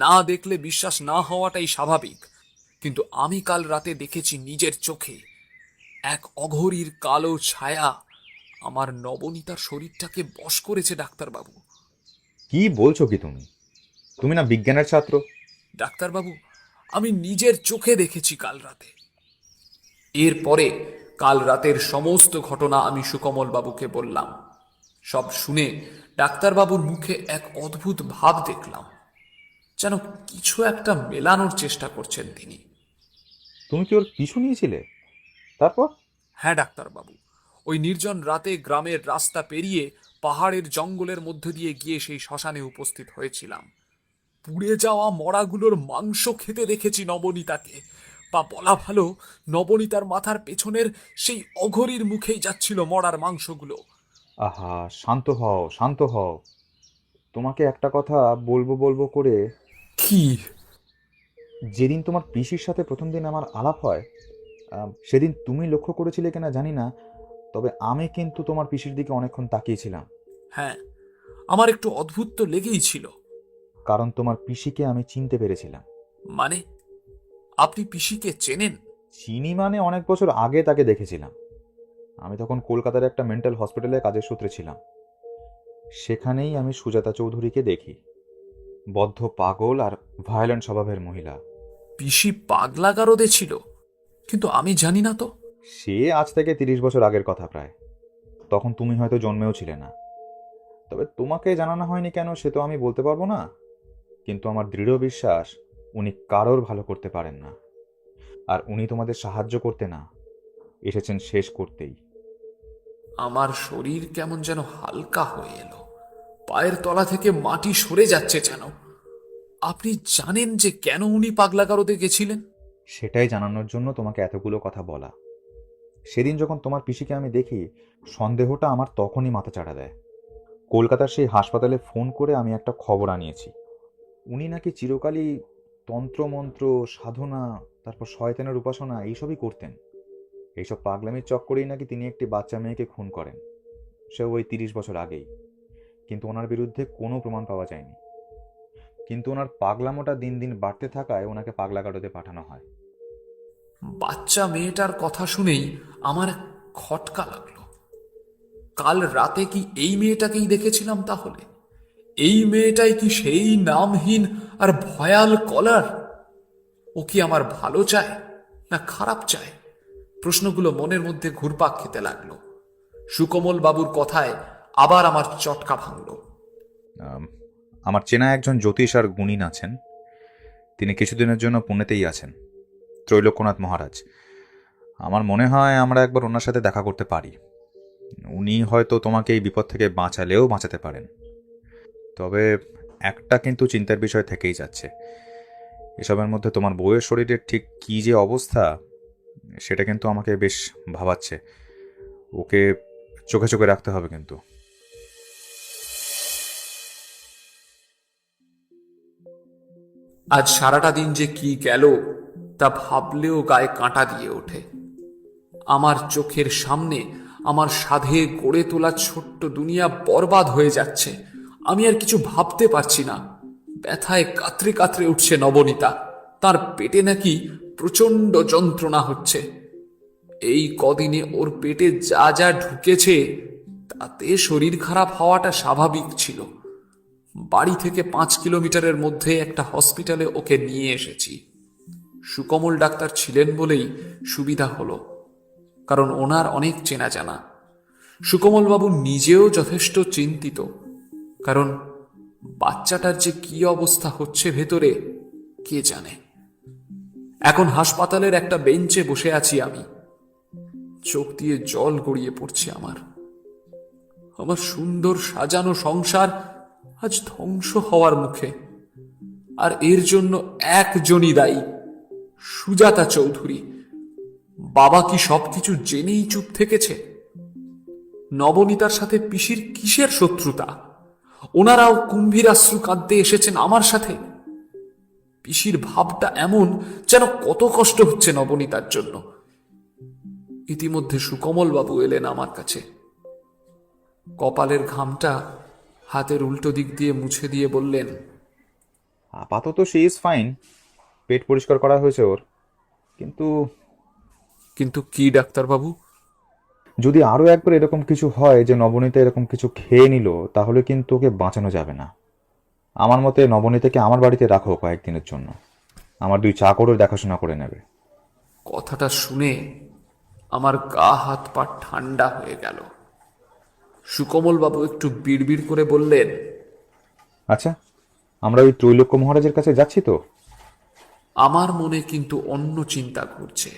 না দেখলে বিশ্বাস না হওয়াটাই স্বাভাবিক। কিন্তু আমি কাল রাতে দেখেছি নিজের চোখে এক অঘরীর কালো ছায়া আমার নবনীতার শরীরটাকে বশ করেছে ডাক্তারবাবু। কি বলছো কি তুমি? তুমি না বিজ্ঞানের ছাত্র? ডাক্তারবাবু, আমি নিজের চোখে দেখেছি কাল রাতে। এরপরে কাল রাতের সমস্ত ঘটনা আমি সুকমল বাবুকে বললাম। সব শুনে ডাক্তারবাবুর মুখে এক অদ্ভুত ভাব দেখলাম, যেন কিছু একটা মেলানোর চেষ্টা করছেন তিনি। তুমি কি ওর পিছু নিয়েছিলে? তারপর? হ্যাঁ ডাক্তারবাবু, ওই নির্জন রাতে গ্রামের রাস্তা পেরিয়ে পাহাড়ের জঙ্গলের মধ্যে দিয়ে গিয়ে সেই শ্মশানে উপস্থিত হয়েছিলাম। পুড়ে যাওয়া মরাগুলোর মাংস খেতে দেখেছি নবনীতাকে, বা বলা ভালো নবনীতার মাথার পেছনের সেই অঘরীর মুখেই যাচ্ছিল মরার মাংসগুলো। আহা, শান্ত হও, শান্ত হও। তোমাকে একটা কথা বলবো বলবো করে। কি? যেদিন তোমার পিসির সাথে প্রথম দিন আমার আলাপ হয়, সেদিন তুমি লক্ষ্য করেছিলে কিনা জানি না, তবে আমি কিন্তু তোমার পিসির দিকে অনেকক্ষণ তাকিয়েছিলাম। হ্যাঁ, আমার একটু অদ্ভুত তো লেগেই ছিল। কারণ তোমার পিসিকে আমি চিনতে পেরেছিলাম। মানে আপনি পিসিকে চেনেন? চিনি মানে অনেক বছর আগে তাকে দেখেছিলাম। আমি তখন কলকাতার একটা মেন্টাল হসপিটালে কাজের সূত্রে ছিলাম। সেখানেই আমি সুজাতা চৌধুরীকে দেখি। বদ্ধ পাগল আর ভায়োলেন্ট স্বভাবের মহিলা। পিসি পাগলা গারদে ছিল, কিন্তু আমি জানি না তো। সে আজ থেকে 30 বছর আগের কথা প্রায়। তখন তুমি হয়তো জন্মেও ছিলে না। তবে তোমাকে জানানো হয়নি কেন সে তো আমি বলতে পারবো না, কিন্তু আমার দৃঢ় বিশ্বাস উনি কারোর ভালো করতে পারেন না। আর উনি তোমাদের সাহায্য করতে না, এসেছেন শেষ করতেই। আমার শরীর কেমন যেন হালকা হয়ে এলো, পায়ের তলা থেকে মাটি সরে যাচ্ছে যেন। আপনি জানেন যে কেন উনি পাগলা গারদে গেছিলেন? সেটাই জানানোর জন্য তোমাকে এতগুলো কথা বলা। সেদিন যখন তোমার পিসিকে আমি দেখি, সন্দেহটা আমার তখনই মাথা চাড়া দেয়। কলকাতার সেই হাসপাতালে ফোন করে আমি একটা খবর আনিয়েছি। উনি নাকি চিরকালই তন্ত্রমন্ত্র, সাধনা, তারপর শয়তানের উপাসনা এইসবই করতেন। এইসব পাগলামির চক্করেই নাকি তিনি একটি বাচ্চা মেয়েকে খুন করেন, সেও ওই 30 বছর আগেই। কিন্তু ওনার বিরুদ্ধে কোনো প্রমাণ পাওয়া যায়নি। কিন্তু ওনার পাগলামোটা দিন দিন বাড়তে থাকায় ওনাকে পাগলা গারদে পাঠানো হয়। বাচ্চা মেয়েটার কথা শুনেই আমার খটকা লাগলো। কাল রাতে কি এই মেয়েটাকেই দেখেছিলাম তাহলে? এই মেয়েটাই কি সেই নামহীন আর ভয়াল কলার? ও কি আমার ভালো চায় না খারাপ চায়? প্রশ্নগুলো মনের মধ্যে ঘুরপাক খেতে লাগলো। সুকোমল বাবুর কথায় আবার আমার চটকা ভাঙলো। আমার চেনা একজন জ্যোতিষ আর গুণিন আছেন। তিনি কিছুদিনের জন্য পুনেতেই আছেন, ত্রৈলোক্যনাথ মহারাজ। আমার মনে হয় আমরা একবার ওনার সাথে দেখা করতে পারি। উনি হয়তো তোমাকে এই বিপদ থেকে বাঁচালেও বাঁচাতে পারেন। তবে একটা কিন্তু চিন্তার বিষয় থেকেই যাচ্ছে। এসবের মধ্যে তোমার বউয়ের শরীরের ঠিক কী যে অবস্থা, সেটা কিন্তু আমাকে বেশ ভাবাচ্ছে। ওকে চোখে চোখে রাখতে হবে কিন্তু। আজ সারাটা দিন যে কি গেল তা ভাবলেও গায়ে কাঁটা দিয়ে ওঠে। আমার চোখের সামনে আমার সাধে গড়ে তোলা ছোট্ট দুনিয়া বরবাদ হয়ে যাচ্ছে। আমি আর কিছু ভাবতে পারছি না। ব্যথায় কাতরে কাতরে উঠছে নবনীতা। তার পেটে নাকি প্রচন্ড যন্ত্রণা হচ্ছে। এই কদিনে ওর পেটে যা যা ঢুকেছে তাতে শরীর খারাপ হওয়াটা স্বাভাবিক ছিল। বাড়ি থেকে 5 কিলোমিটারের মধ্যে একটা হসপিটালে ওকে নিয়ে এসেছি। সুকমল ডাক্তার ছিলেন বলেই সুবিধা হলো, কারণ ওনার অনেক চেনা জানা। সুকমল বাবু নিজেও যথেষ্ট চিন্তিত, কারণ বাচ্চাটার যে কি অবস্থা হচ্ছে ভেতরে কে জানে। এখন হাসপাতালের একটা বেঞ্চে বসে আছি আমি। চোখ দিয়ে জল গড়িয়ে পড়ছে আমার। আমার সুন্দর সাজানো সংসার আজ ধ্বংস হওয়ার মুখে। আর এর জন্য একজনই দায়ী, সুজাতা চৌধুরী। বাবা কি সবকিছু জেনেই চুপ থেকেছে? নবনীতার সাথে পিসির কিসের শত্রুতা? ওনারাও কুম্ভীরাশ্রু কাঁদতে এসেছেন আমার সাথে। পিসির ভাবটা এমন যেন কত কষ্ট হচ্ছে নবনীতার জন্য। ইতিমধ্যে সুকমল বাবু এলেন আমার কাছে। কপালের ঘামটা হাতের উল্টো দিক দিয়ে মুছে দিয়ে বললেন, আপাতত শি ইজ ফাইন, পেট পরিষ্কার করা হয়েছে ওর। কিন্তু কিন্তু কি ডাক্তারবাবু? যদি আরও একবার এরকম কিছু হয় যে নবনীতা এরকম কিছু খেয়ে নিল, তাহলে কিন্তু ওকে বাঁচানো যাবে না। আমার মতে নবনীতাকে আমার বাড়িতে রাখো কয়েকদিনের জন্য। আমার 2 চাকরও দেখাশোনা করে নেবে। কথাটা শুনে আমার গা হাত পা ঠান্ডা হয়ে গেল। সুকমল বাবু একটু বিড়বিড় করে বললেন, আচ্ছা, আমরা ওই ত্রৈলোক্য মহারাজের কাছে যাচ্ছি তো? আমার মনে কিন্তু অন্য চিন্তা ঘুরছে।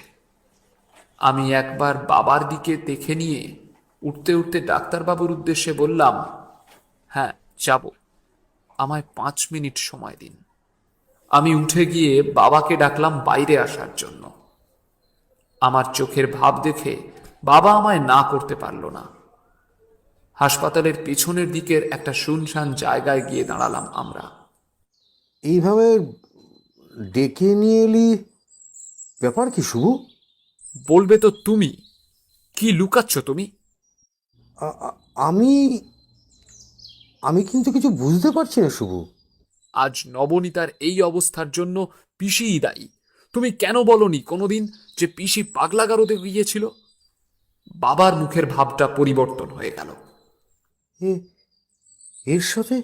আমি একবার বাবার দিকে দেখে নিয়ে উঠতে উঠতে ডাক্তারবাবুর উদ্দেশ্যে বললাম, হ্যাঁ যাব, আমায় 5 মিনিট সময় দিন। আমি উঠে গিয়ে বাবাকে ডাকলাম বাইরে আসার জন্য। আমার চোখের ভাব দেখে বাবা আমায় না করতে পারল না। হাসপাতালের পিছনের দিকের একটা শুনশান জায়গায় গিয়ে দাঁড়ালাম আমরা। এইভাবে ডেকে নিয়ে এলি, ব্যাপার কি শুভ? বলবে তো তুমি। কি লুকাচ্ছ তুমি? আ- আ- আমি আমি কিন্তু কিছু বুঝতে পারছি না শুভ। আজ নবনীতার এই অবস্থার জন্য পিসিই দায়ী। তুমি কেন বলনি কোনোদিন যে পিসি পাগলাগারদে গিয়েছিল? বাবার মুখের ভাবটা পরিবর্তন হয়ে গেল। এ এর সাথে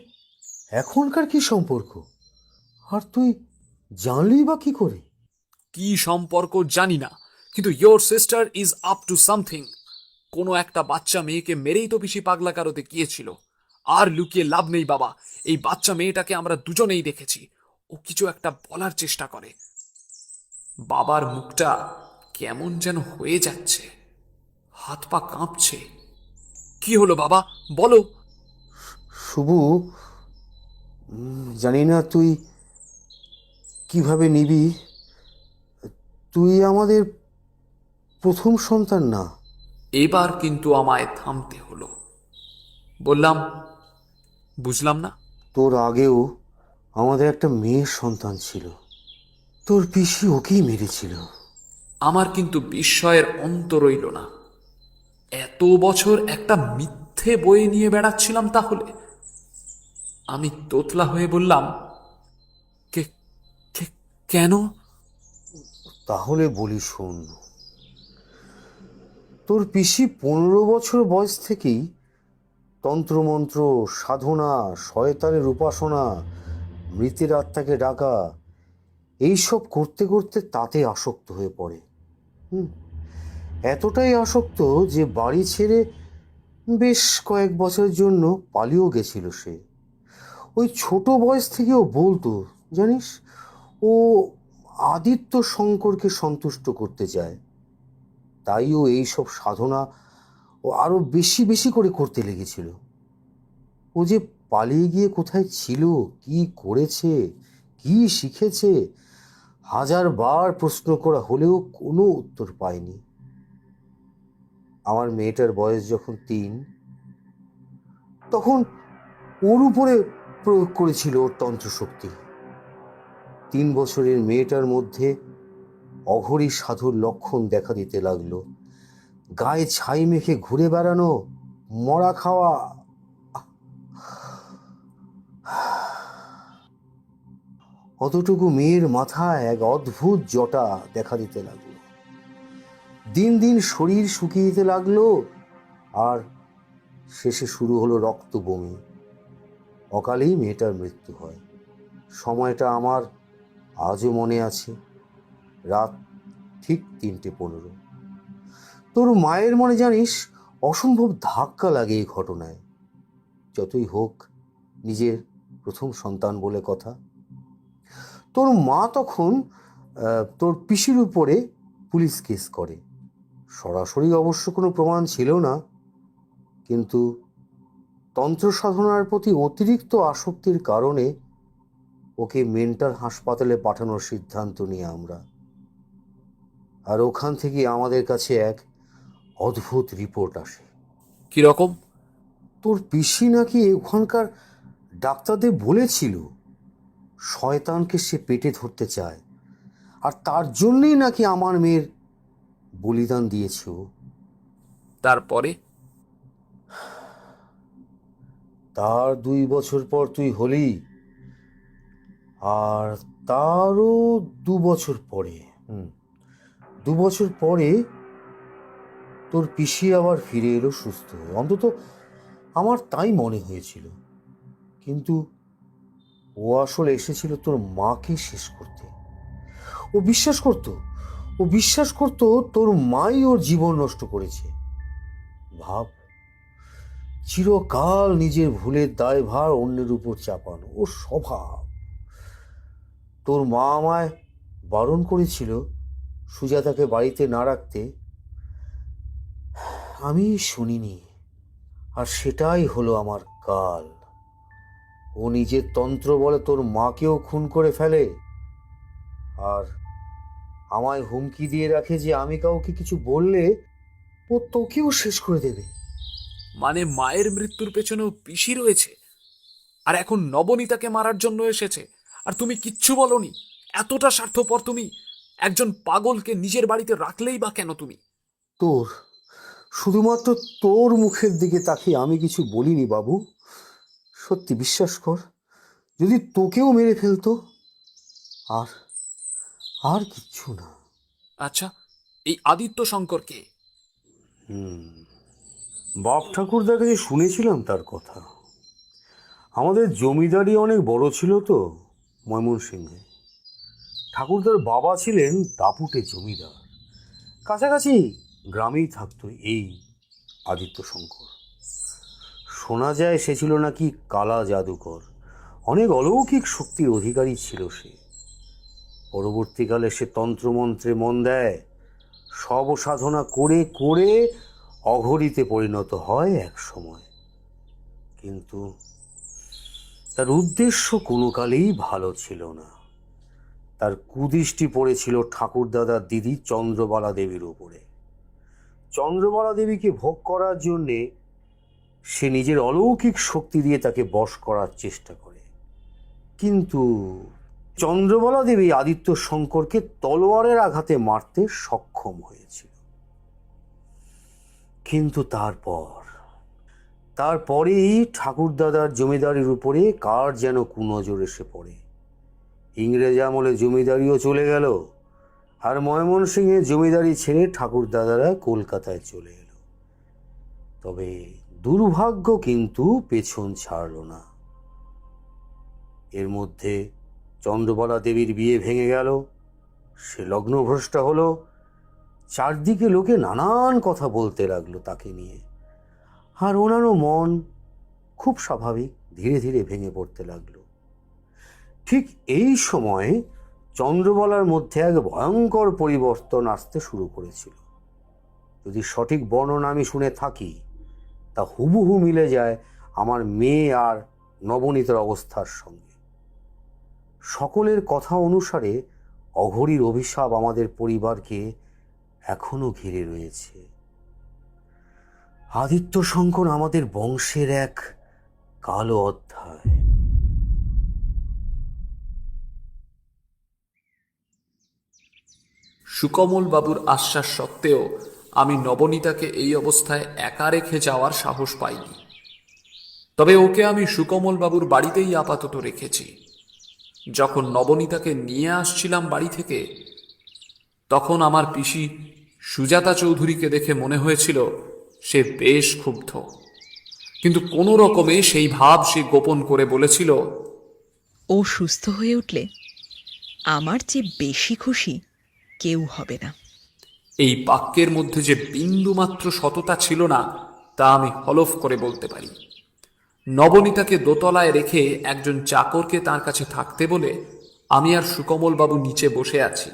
এখনকার কি সম্পর্ক? আর তুই জানলি বা কি করে? কি সম্পর্ক জানি না, কিন্তু your sister is up to something. কোনো একটা বাচ্চা মেয়েকে মেরেই তো পিসি পাগলাগারদে গিয়েছিল। আর লুকিয়ে লাভ নেই বাবা, এই বাচ্চা মেয়েটাকে আমরা দুজনেই দেখেছি। ও কিছু একটা বলার চেষ্টা করে। বাবার মুখটা কেমন যেন হয়ে যাচ্ছে, হাত পা কাঁপছে। কি হলো বাবা, বলো। শুভু, জানি না তুই কিভাবে নিবি। তুই আমাদের প্রথম সন্তান না। এবার কিন্তু আমায় থামতে হলো। বললাম, বুঝলাম না। তোর আগেও আমাদের একটা মেয়ের সন্তান ছিল। তোর পিসি ওকেই মেরেছিল। আমার কিন্তু বিস্ময়ের অন্ত রইল না। এত বছর একটা মিথ্যে বয়ে নিয়ে বেড়াচ্ছিলাম তাহলে? আমি তোতলা হয়ে বললাম, কে কে- কেন? তাহলে বলি শোন। তোর পিসি 15 বছর বয়স থেকেই তন্ত্রমন্ত্র, সাধনা, শয়তানের উপাসনা, মৃতের আত্মাকে ডাকা, এইসব করতে করতে তাতে আসক্ত হয়ে পড়ে। এতটাই আসক্ত যে বাড়ি ছেড়ে বেশ কয়েক বছরের জন্য পালিয়েও গেছিল সে। ওই ছোট বয়স থেকেও বলতো, জানিস, ও আদিত্য শঙ্করকে সন্তুষ্ট করতে চায়। তাই ও এইসব সাধনা ও আরো বেশি বেশি করে করতে লেগেছিল। ও যে পালিয়ে গিয়ে কোথায় ছিল, কি করেছে, কি শিখেছে, 1000বার প্রশ্ন করা হলেও কোনো উত্তর পায়নি। আমার মেয়েটার বয়স যখন 3, তখন ওর উপরে প্রয়োগ করেছিল ওর তন্ত্রশক্তি। 3 বছরের মেয়েটার মধ্যে অঘরী সাধুর লক্ষণ দেখা দিতে লাগলো। গায়ে ছাই মেখে ঘুরে বেড়ানো, মরা খাওয়া। অতটুকু মেয়ের মাথায় এক অদ্ভুত জটা দেখা দিতে লাগলো। দিন দিন শরীর শুকিয়ে যেতে লাগলো, আর শেষে শুরু হলো রক্ত বমি। অকালেই মেয়েটার মৃত্যু হয়। সময়টা আমার আজও মনে আছে। রাত ঠিক 3:15। তোর মায়ের মনে জানিস অসম্ভব ধাক্কা লাগে এই ঘটনায়। যতই হোক নিজের প্রথম সন্তান বলে কথা। তোর মা তখন তোর পিসির উপরে পুলিশ কেস করে। সরাসরি অবশ্য কোনো প্রমাণ ছিল না, কিন্তু তন্ত্র সাধনার প্রতি অতিরিক্ত আসক্তির কারণে ওকে মেন্টাল হাসপাতালে পাঠানোর সিদ্ধান্ত নিই আমরা। আর ওখান থেকে আমাদের কাছে এক অদ্ভুত রিপোর্ট আসে। কিরকম? তোর পিসি নাকি ওখানকার ডাক্তারদের বলেছিল শয়তানকে সে পেটে ধরতে চায়, আর তার জন্যই নাকি আমার মেয়ের বলিদান দিয়েছে ও। তারপরে? তার 2 বছর পর তুই হলি, আর তারও 2 বছর পরে 2 বছর পরে তোর পিসি আবার ফিরে এলো সুস্থ হয়ে। অন্তত আমার তাই মনে হয়েছিল। কিন্তু ও আসলে এসেছিল তোর মাকে শেষ করতে। ও বিশ্বাস করতো তোর মাই ওর জীবন নষ্ট করেছে। ভাব, চিরকাল নিজের ভুলের দায়ভার অন্যের উপর চাপানো ও স্বভাব। তোর মা আমায় বারণ করেছিল সুজাতাকে বাড়িতে না রাখতে। আমি শুনিনি, আর সেটাই হলো আমার কাল। ও নিজের তন্ত্র বলে তোর মাকেও খুন করে ফেলে, আর আমায় হুমকি দিয়ে রাখে যে আমি কাউকে কিছু বললে ও তোকেও শেষ করে দেবে। মানে মায়ের মৃত্যুর পেছনেও পিসি রয়েছে, আর এখন নবনীতাকে মারার জন্য এসেছে, আর তুমি কিচ্ছু বলনি? এতটা স্বার্থপর তুমি? একজন পাগলকে নিজের বাড়িতে রাখলেই বা কেন তুমি? তোর শুধুমাত্র তোর মুখের দিকে তাকিয়ে আমি কিছু বলিনি বাবু। সত্যি বিশ্বাস কর, যদি তোকেও মেরে ফেলতো। আর আর কিচ্ছু না। আচ্ছা, এই আদিত্য শঙ্কর কে? বাপ ঠাকুরদার কাছে শুনেছিলাম তার কথা। আমাদের জমিদারি অনেক বড় ছিল তো ময়মনসিংহে। ঠাকুরদার বাবা ছিলেন দাপুটে জমিদার। কাছাকাছি গ্রামেই থাকতো এই আদিত্য শঙ্কর। শোনা যায় সে ছিল নাকি কালা জাদুকর, অনেক অলৌকিক শক্তির অধিকারী ছিল সে। পরবর্তীকালে সে তন্ত্রমন্ত্রে মন দেয়, সব সাধনা করে করে অঘরীতে পরিণত হয় এক সময়। কিন্তু তার উদ্দেশ্য কোনো কালেই ভালো ছিল না। তার কুদৃষ্টি পড়েছিল ঠাকুরদাদার দিদি চন্দ্রবালা দেবীর উপরে। চন্দ্রবালা দেবীকে ভোগ করার জন্যে সে নিজের অলৌকিক শক্তি দিয়ে তাকে বশ করার চেষ্টা করে। কিন্তু চন্দ্রবালা দেবী আদিত্য শঙ্করকে তলোয়ারের আঘাতে মারতে সক্ষম হয়েছিল। কিন্তু তারপরেই ঠাকুরদাদার জমিদারির উপরে কার যেন কুনজর এসে পড়ে। ইংরেজ আমলে জমিদারিও চলে গেল, আর ময়মনসিংহে জমিদারি ছেড়ে ঠাকুরদাদারা কলকাতায় চলে এলো। তবে দুর্ভাগ্য কিন্তু পেছন ছাড়ল না। এর মধ্যে চন্দ্রবালা দেবীর বিয়ে ভেঙে গেল, সে লগ্নভ্রষ্টা হলো। চারদিকে লোকে নানান কথা বলতে লাগলো তাকে নিয়ে, আর ওনারও মন খুব স্বাভাবিক ধীরে ধীরে ভেঙে পড়তে লাগলো। ঠিক এই সময় চন্দ্রবালার মধ্যে এক ভয়ঙ্কর পরিবর্তন আসতে শুরু করেছিল। যদি সঠিক বর্ণনা আমি শুনে থাকি, তা হুবহু মিলে যায় আমার মেয়ে আর নবনীতার অবস্থার সঙ্গে। সকলের কথা অনুসারে অঘরীর অভিশাপ আমাদের পরিবারকে এখনো ঘিরে রয়েছে। আদিত্য শঙ্কর আমাদের বংশের এক কালো অধ্যায়। সুকমল বাবুর আশ্বাস সত্ত্বেও আমি নবনীতাকে এই অবস্থায় একা রেখে যাওয়ার সাহস পাইনি। তবে ওকে আমি সুকমল বাবুর বাড়িতেই আপাতত রেখেছি। যখন নবনীতাকে নিয়ে আসছিলাম বাড়ি থেকে, তখন আমার পিসি সুজাতা চৌধুরীকে দেখে মনে হয়েছিল সে বেশ ক্ষুব্ধ। কিন্তু কোনো রকমে সেই ভাব সে গোপন করে বলেছিল, ও সুস্থ হয়ে উঠলে আমার চেয়ে বেশি খুশি কেউ হবে না। এই বাক্যের মধ্যে যে বিন্দুমাত্র সততা ছিল না তা আমি হলফ করে বলতে পারি। নবনীতাকে দোতলায় রেখে একজন চাকরকে তার কাছে থাকতে বলে আমি আর সুকমল বাবু নিচে বসে আছি।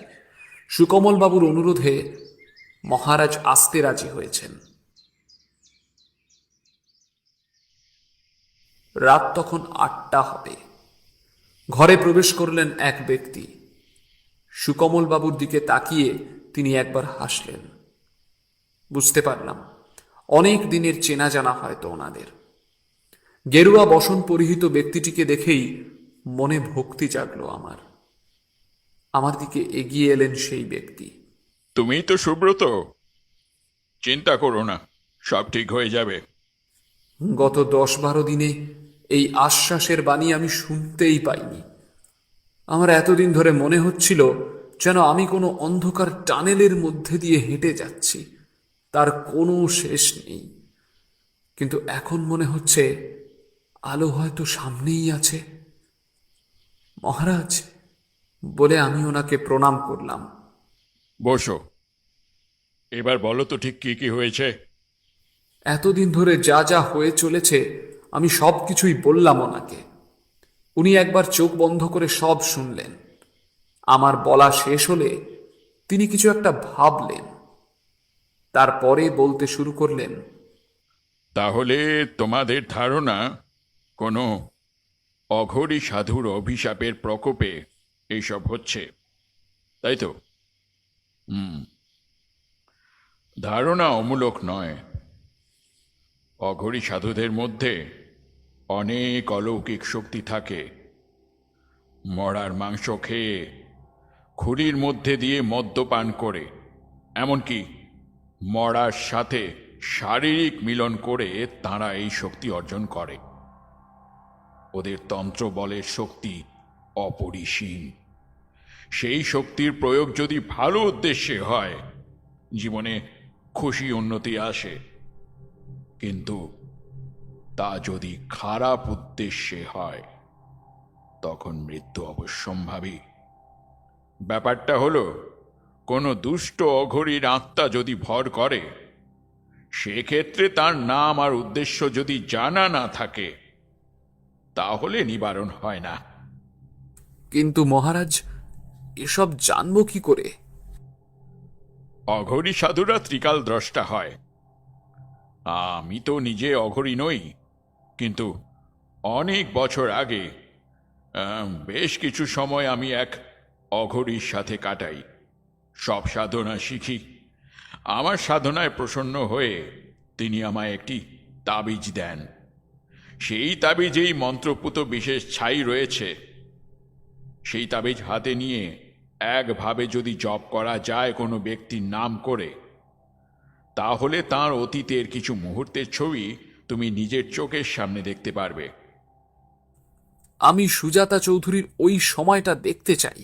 সুকমল বাবুর অনুরোধে মহারাজ আসতে রাজি হয়েছেন। রাত তখন 8টা হবে। ঘরে প্রবেশ করলেন এক ব্যক্তি। সুকমল বাবুর দিকে তাকিয়ে তিনি একবার হাসলেন। বুঝতে পারলাম অনেক দিনের চেনা জানা হয়তো ওনাদের। গেরুয়া বসন পরিহিত ব্যক্তিটিকে দেখেই মনে ভক্তি জাগলো আমার দিকে এগিয়ে এলেন সেই ব্যক্তি। তুমি তো সুব্রত, চিন্তা করো না, সব ঠিক হয়ে যাবে। গত 10-12 দিনে এই আশ্বাসের বাণী আমি শুনতেই পাইনি। আমার এতদিন ধরে মনে হচ্ছিল যেন আমি কোনো অন্ধকার টানেলের মধ্যে দিয়ে হেঁটে যাচ্ছি, তার কোনো শেষ নেই। কিন্তু এখন মনে হচ্ছে আলো হয়তো সামনেই আছে। মহারাজ বলে আমি ওনাকে প্রণাম করলাম। বসো, এবার বলো তো ঠিক কি কি হয়েছে। এতদিন ধরে যা যা হয়ে চলেছে আমি সব কিছুই বললাম ওনাকে। উনি একবার চোখ বন্ধ করে সব শুনলেন। আমার বলা শেষ হলে তিনি কিছু একটা ভাবলেন, তারপরে বলতে শুরু করলেন। তাহলে তোমাদের ধারণা কোনো অঘরী সাধুর অভিশাপের প্রকোপে এইসব হচ্ছে, তাই তো? ধারণা অমূলক নয়। অঘরী সাধুদের মধ্যে অনেক অলৌকিক শক্তি থাকে। মরার মাংস খেয়ে, খুরির মধ্যে দিয়ে মদ্যপান করে, এমনকি মরার সাথে শারীরিক মিলন করে তাঁরা এই শক্তি অর্জন করে। ওদের তন্ত্র বলের শক্তি অপরিসীম। সেই শক্তির প্রয়োগ যদি ভালো উদ্দেশ্যে হয়, জীবনে খুশি উন্নতি আসে, কিন্তু তা যদি খারাপ উদ্দেশ্যে হয়, তখন মৃত্যু অবশ্যম্ভাবী। ব্যাপারটা হলো, কোনো দুষ্ট অঘরীর আত্মা যদি ভর করে, সেক্ষেত্রে তার নাম আর উদ্দেশ্য যদি জানা না থাকে, তাহলে নিবারণ হয় না। কিন্তু মহারাজ, এসব জানবো কি করে? অঘরী সাধুরা ত্রিকাল দ্রষ্টা হয়। আমি তো নিজে অঘরী নই, কিন্তু অনেক বছর আগে বেশ কিছু সময় আমি এক অঘরীর সাথে কাটাই, সব সাধনা শিখি। আমার সাধনায় প্রসন্ন হয়ে তিনি আমায় একটি তাবিজ দেন। সেই তাবিজেই মন্ত্রপুত বিশেষ ছাই রয়েছে। সেই তাবিজ হাতে নিয়ে একভাবে যদি জপ করা যায় কোনো ব্যক্তির নাম করে, তাহলে তার অতীতের কিছু মুহূর্তের ছবি তুমি নিজের চোখের সামনে দেখতে পারবে। আমি সুজাতা চৌধুরীর ওই সময়টা দেখতে চাই,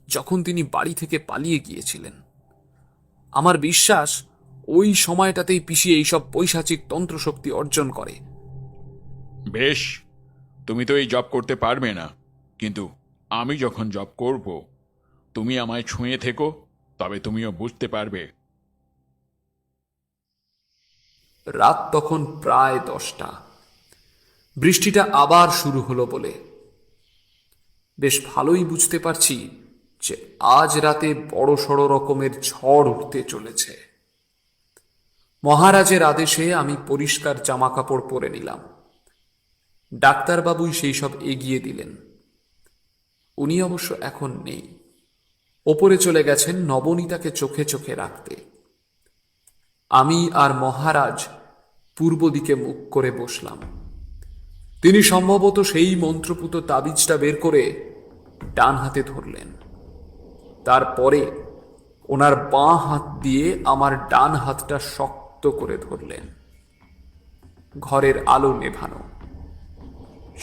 যখন তিনি বাড়ি থেকে পালিয়ে গিয়েছিলেন। আমার বিশ্বাস ওই সময়টাতেই পিসি এইসব পৈশাচিক তন্ত্রশক্তি অর্জন করে। বেশ, তুমি তো এই জব করতে পারবে না, কিন্তু আমি যখন জব করব, তুমি আমায় ছুঁয়ে থেকো, তবে তুমিও বুঝতে পারবে। রাত তখন প্রায় 10টা। বৃষ্টিটা আবার শুরু হলো বলে বেশ ভালোই বুঝতে পারছি যে আজ রাতে বড় সড় রকমের ঝড় উঠতে চলেছে। মহারাজের আদেশে আমি পরিষ্কার জামা কাপড় পরে নিলাম। ডাক্তারবাবুই সেই সব এগিয়ে দিলেন। উনি অবশ্য এখন নেই, ওপরে চলে গেছেন নবনীতাকে চোখে চোখে রাখতে। আমি আর মহারাজ পূর্ব দিকে মুখ করে বসলাম। তিনি সম্ভবত সেই মন্ত্রপুত তাবিজটা বের করে ডান হাতে ধরলেন। তারপরে ওনার বাঁ হাত দিয়ে আমার ডান হাতটা শক্ত করে ধরলেন। ঘরের আলো নেভানো,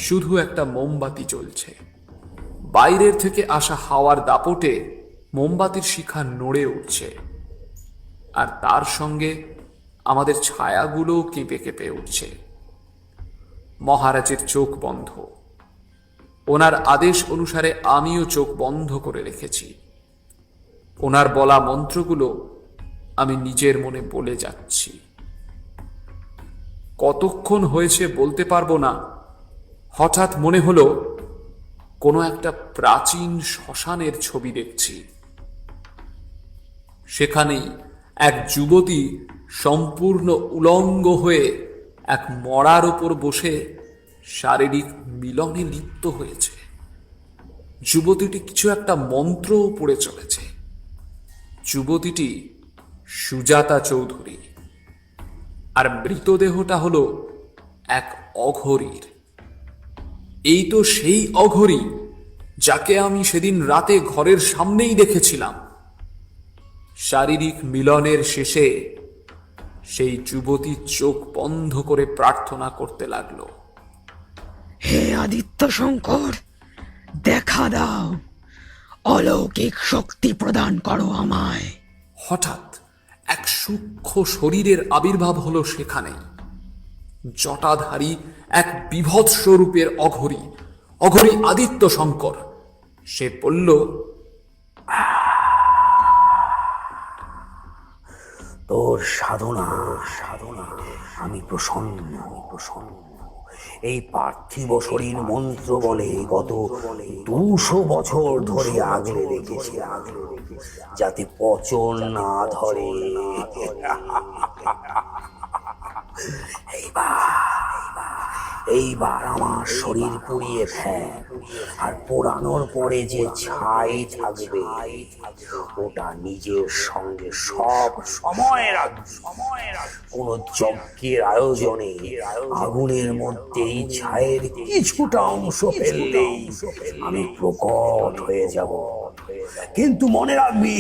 শুধু একটা মোমবাতি জ্বলছে। বাইরের থেকে আসা হাওয়ার দাপটে মোমবাতির শিখা নড়ে উঠছে, আর তার সঙ্গে আমাদের ছায়াগুলো কেঁপে কেঁপে উঠছে। মহারাজের চোখ বন্ধ। ওনার আদেশ অনুসারে আমিও চোখ বন্ধ করে রেখেছি। ওনার বলা মন্ত্রগুলো আমি নিজের মনে বলে যাচ্ছি। কতক্ষণ হয়েছে বলতে পারবো না। হঠাৎ মনে হলো কোনো একটা প্রাচীন শ্মশানের ছবি দেখছি। সেখানেই এক যুবতী সম্পূর্ণ উলঙ্গ হয়ে এক মড়ার ওপর বসে শারীরিক মিলনে লিপ্ত হয়েছে। যুবতীটি কিছু একটা মন্ত্রও পড়ে চলেছে। যুবতীটি সুজাতা চৌধুরী, আর মৃতদেহটা হলো এক অঘরীর। এই তো সেই অঘরী যাকে আমি সেদিন রাতে ঘরের সামনেই দেখেছিলাম। শারীরিক মিলনের শেষে সেই যুবতী চোখ বন্ধ করে প্রার্থনা করতে লাগলো, হে আদিত্য শঙ্কর, দেখা দাও, অলৌকিক শক্তি প্রদান করো আমায়। হঠাৎ এক সূক্ষ্ম শরীরের আবির্ভাব হলো সেখানে। জটাধারী এক বিভৎস রূপের অঘরী, অঘরী আদিত্য শঙ্কর। সে বলল, তোর সাধনা আমি প্রসন্ন। এই পার্থিব শরীর মন্ত্র বলে গত 200 বছর ধরে আগলে রেখেছি, যাতে পচন না ধরে। এইবার আমার শরীর পুড়িয়ে ফেল, আর পোড়ানোর পরে যে ছাই থাকবে ওটা নিজের সঙ্গে সব সময় রাখবি। কোন যজ্ঞের আয়োজনে আগুনের মধ্যে এই ছায়ের কিছুটা অংশ ফেললেই আমি প্রকট হয়ে যাব। কিন্তু মনে রাখবি,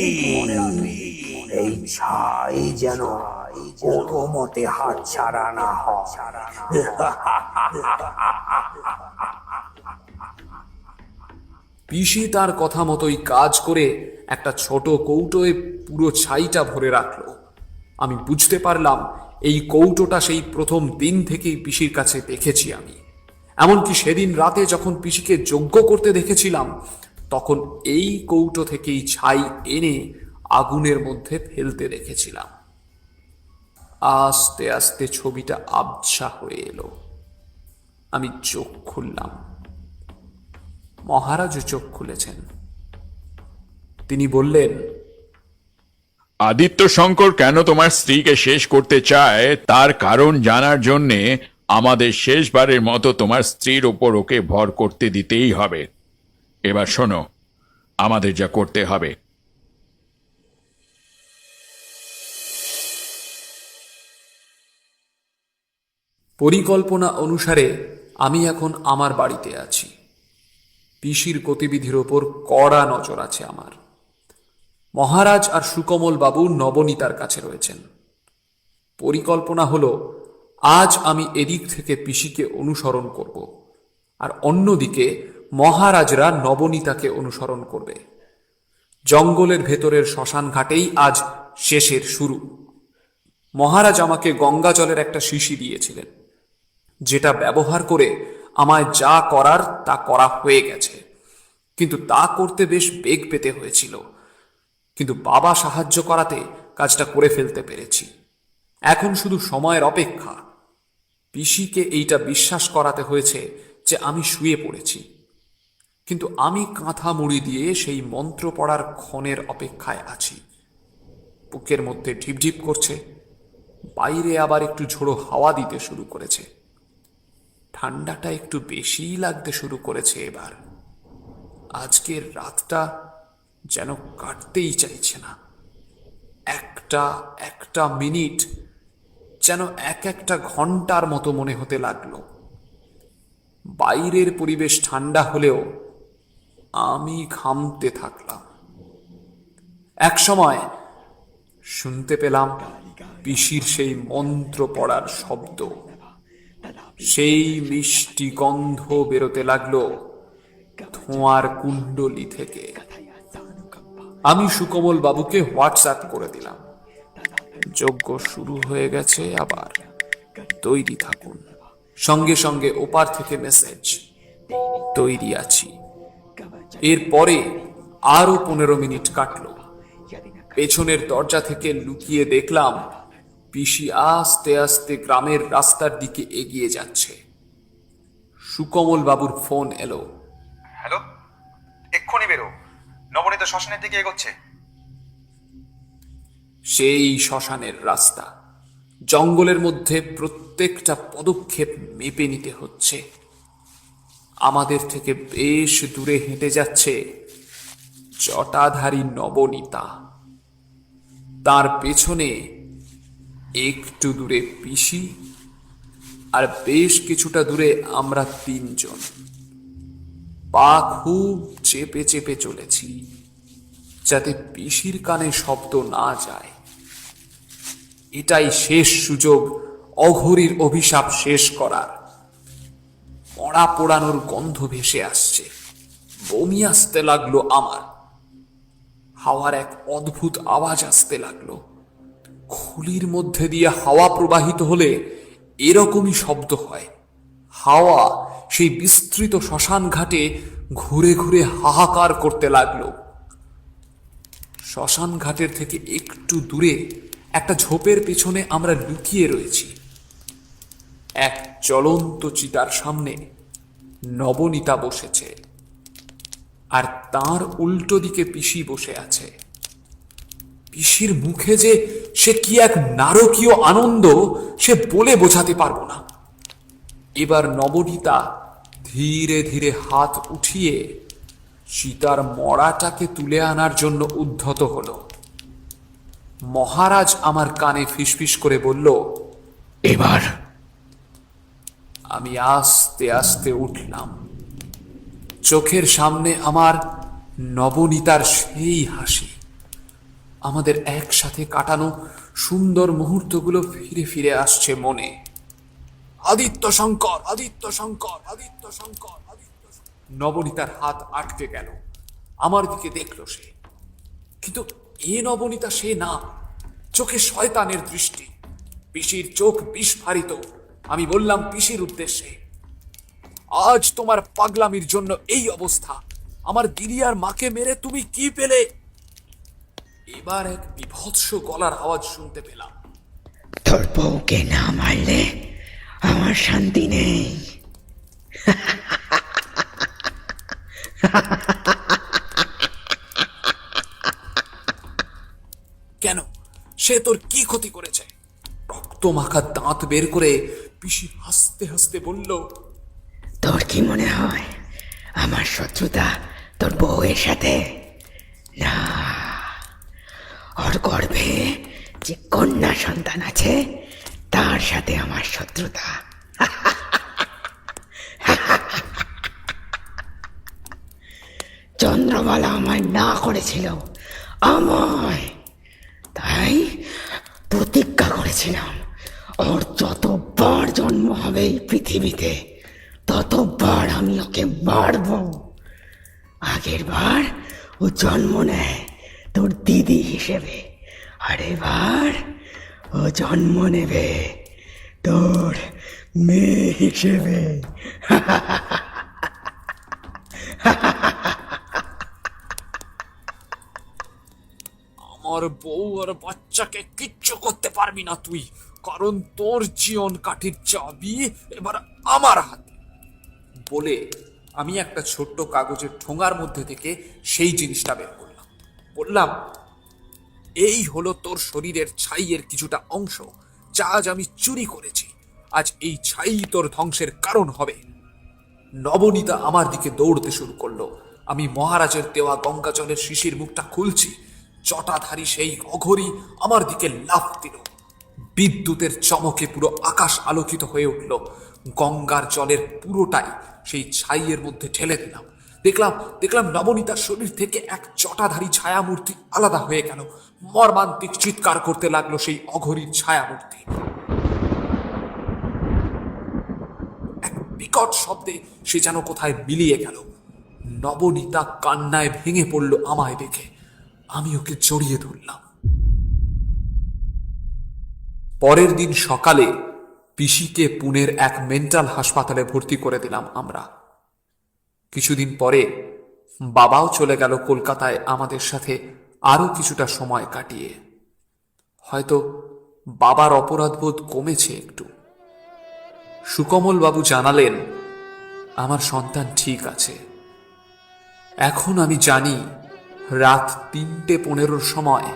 এই ছাই যেন কোনো মতে হাত ছাড়া না হয়। পিসি তার কথা মতোই কাজ করে একটা ছোট কৌটোয় পুরো ছাইটা ভরে রাখলো। আমি বুঝতে পারলাম এই কৌটোটা সেই প্রথম দিন থেকেই পিসির কাছে দেখেছি আমি। এমনকি সেদিন রাতে যখন পিসিকে যজ্ঞ করতে দেখেছিলাম, তখন এই কৌটো থেকেই ছাই এনে আগুনের মধ্যে ফেলতে দেখেছিলাম। আস্তে আস্তে ছবিটা আবছা হয়ে এলো। আমি চোখ খুললাম। মহারাজও চোখ খুলেছেন। তিনি বললেন, আদিত্য শঙ্কর কেন তোমার স্ত্রীকে শেষ করতে চায় তার কারণ জানার জন্যে আমাদের শেষবারের মতো তোমার স্ত্রীর ওপর ওকে ভর করতে দিতেই হবে। এবার শোনো, আমাদের যা করতে হবে। পরিকল্পনা অনুসারে আমি এখন আমার বাড়িতে আছি। পিসির গতিবিধির ওপর কড়া নজর আছে আমার। মহারাজ আর সুকমল বাবু নবনীতার কাছে রয়েছেন। পরিকল্পনা হলো, আজ আমি এদিক থেকে পিসিকে অনুসরণ করব, আর অন্যদিকে মহারাজরা নবনীতাকে অনুসরণ করবে। জঙ্গলের ভেতরের শ্মশান ঘাটেই আজ শেষের শুরু। মহারাজ আমাকে গঙ্গা জলের একটা শিশি দিয়েছিলেন, যেটা ব্যবহার করে আমায় যা করার তা করা হয়ে গেছে। কিন্তু তা করতে বেশ বেগ পেতে হয়েছিল, কিন্তু বাবা সাহায্য করাতে কাজটা করে ফেলতে পেরেছি। এখন শুধু সময়ের অপেক্ষা। পিসিকে এইটা বিশ্বাস করাতে হয়েছে যে আমি শুয়ে পড়েছি, কিন্তু আমি কাঁথা মুড়ি দিয়ে সেই মন্ত্র পড়ার ক্ষণের অপেক্ষায় আছি। বুকের মধ্যে ঢিপঢিপ করছে। বাইরে আবার একটু ঝোড়ো হাওয়া দিতে শুরু করেছে। ঠান্ডাটা একটু বেশিই লাগতে শুরু করেছে এবার। আজকের রাতটা যেন কাটতেই চাইছে না। একটা একটা মিনিট যেন এক একটা ঘন্টার মতো মনে হতে লাগলো। বাইরের পরিবেশ ঠান্ডা হলেও আমি ঘামতে থাকলাম। এক সময় শুনতে পেলাম পিসির সেই মন্ত্র পড়ার শব্দ। সেই মিষ্টি গন্ধ বেরোতে লাগলো ধোঁয়ার কুণ্ডলি থেকে। আমি সুকমল বাবুকে হোয়াটসঅ্যাপ করে দিলাম, যজ্ঞ শুরু হয়ে গেছে, আবার তৈরি থাকুন। সঙ্গে সঙ্গে ওপার থেকে মেসেজ, তৈরি আছি। এরপরে আরো 15 মিনিট কাটলো। পেছনের দরজা থেকে লুকিয়ে দেখলাম পিসি আস্তে আস্তে গ্রামের রাস্তার দিকে এগিয়ে যাচ্ছে। সুকমল বাবুর ফোন এলো। হ্যালো, এক্ষুনি বেরো, নবনীতা শ্মশানের দিকে এগোচ্ছে। সেই শ্মশানের রাস্তা। জঙ্গলের মধ্যে প্রত্যেকটা পদক্ষেপ মেপে নিতে হচ্ছে। আমাদের থেকে বেশ দূরে হেঁটে যাচ্ছে জটাধারী নবনীতা। তার পেছনে একটু দূরে পিসি, আর বেশ কিছুটা দূরে আমরা 3 জন। পা খুব চেপে চেপে চলেছি, যাতে পিসির কানে শব্দ না যায়। এটাই শেষ সুযোগ অঘরীর অভিশাপ শেষ করার। মরা পোড়ানোর গন্ধ ভেসে আসছে। বমি আসতে লাগলো আমার। হাওয়ার এক অদ্ভুত আওয়াজ আসতে লাগলো। খুলির মধ্যে দিয়ে হাওয়া প্রবাহিত হলে এরকমই শব্দ হয়। হাওয়া সেই বিস্তৃত শ্মশান ঘাটে ঘুরে ঘুরে হাহাকার করতে লাগলো। শ্মশান ঘাটের থেকে একটু দূরে একটা ঝোপের পেছনে আমরা লুকিয়ে রয়েছি। এক জ্বলন্ত চিতার সামনে নবনীতা বসেছে, আর তার উল্টো দিকে পিসি বসে আছে। পিসির মুখে যে সে কি এক নারকীয় আনন্দ, সে বলে বোঝাতে পারবো না। এবার নবনীতা ধীরে ধীরে হাত উঠিয়ে সীতার মড়াটাকে তুলে আনার জন্য উদ্ধত হলো। মহারাজ আমার কানে ফিসফিস করে বলল, এবার। আমি আস্তে আস্তে উঠলাম। চোখের সামনে আমার নবনীতার সেই হাসি। আমাদের একসাথে কাটানো সুন্দর মুহূর্তগুলো ফিরে ফিরে আসছে মনে। আদিত্য শঙ্কর, আদিত্য শঙ্কর, আদিত্য শঙ্কর, আদিত্য শঙ্কর। নবনীতার হাত আটকে গেল। আমার দিকে দেখল সে, কিন্তু এ নবনীতা সে না। চোখে শয়তানের দৃষ্টি, পিসির চোখ বিস্ফারিত। আমি বললাম পিসির উদ্দেশ্যে, আজ তোমার পাগলামির জন্য এই অবস্থা। আমার দিদি আর মাকে মেরে তুমি কি পেলে? এবার এক বিভৎস গলার আওয়াজ শুনতে পেলাম, তোর বউকে না মারলে আমার শান্তি নেই। কেন? সে তোর কি ক্ষতি করেছে? রক্ত মাখা দাঁত বের করে পিসি হাসতে হাসতে বলল, তোর কি মনে হয় আমার শত্রুতা তোর বউয়ের সাথে? না, ওর গর্ভে যে কন্যা সন্তান আছে তার সাথে আমার শত্রুতা। চন্দ্রবালা আমায় না করেছিল, আমায়, তাই প্রতিজ্ঞা করেছিলাম ওর যতবার জন্ম হবে এই পৃথিবীতে ততবার আমি ওকে মারব। আগের বার ও জন্ম নেয় তোর দিদি হিসেবে, আর এবার ও জন্ম নেবে তোর মেয়ে হিসেবে। আমার বউ আর বাচ্চাকে কিচ্ছু করতে পারবি না তুই, কারণ তোর জীবন কাঠির চাবি এবার আমার হাতে। বলে আমি একটা ছোট্ট কাগজের ঠোঙার মধ্যে থেকে সেই জিনিসটা বের করলাম। বললাম, এই হলো তোর শরীরের ছাইয়ের কিছুটা অংশ, যা আজ আমি চুরি করেছি। আজ এই ছাই তোর ধ্বংসের কারণ হবে। নবনীতা আমার দিকে দৌড়তে শুরু করলো। আমি মহারাজের দেওয়া গঙ্গা জলের শিশির মুখটা খুলছি, জটাধারী সেই অঘরী আমার দিকে লাফ দিল। বিদ্যুতের চমকে পুরো আকাশ আলোকিত হয়ে উঠল। গঙ্গার জলের পুরোটাই সেই ছাইয়ের মধ্যে ঠেলে দিলাম। দেখলাম নবনীতার শরীর থেকে এক জটাধারী ছায়ামূর্তি আলাদা হয়ে গেল। মর্মান্তিক চিৎকার করতে লাগলো সেই অঘরীর ছায়ামূর্তি। এক বিকট শব্দে সে যেন কোথায় মিলিয়ে গেল। নবনীতা কান্নায় ভেঙে পড়ল আমায় দেখে। আমি ওকে জড়িয়ে ধরলাম। পরের দিন সকালে পিসিকে পুনের এক মেন্টাল হাসপাতালে ভর্তি করে দিলাম আমরা। কিছুদিন পরে বাবাও চলে গেল কলকাতায় আমাদের সাথে আরো কিছুটা সময় কাটিয়ে। হয়তো বাবার অপরাধবোধ কমেছে একটু। সুকমল বাবু জানালেন, আমার সন্তান ঠিক আছে। এখন আমি জানি রাত 3:15 সময়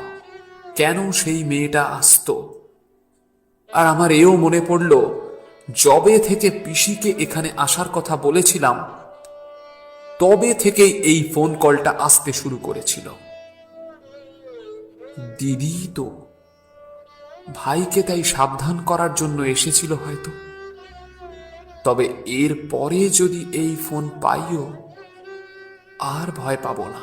কেন সেই মেয়েটা আসতো। আর আমার এও মনে পড়ল, যবে থেকে পিসিকে এখানে আসার কথা বলেছিলাম তবে থেকেই এই ফোন কলটা আসতে শুরু করেছিল। দিদি তো ভাইকে তাই সাবধান করার জন্য এসেছিল হয়তো। তবে এর পরে যদি এই ফোন পাইও আর ভয় পাবো না।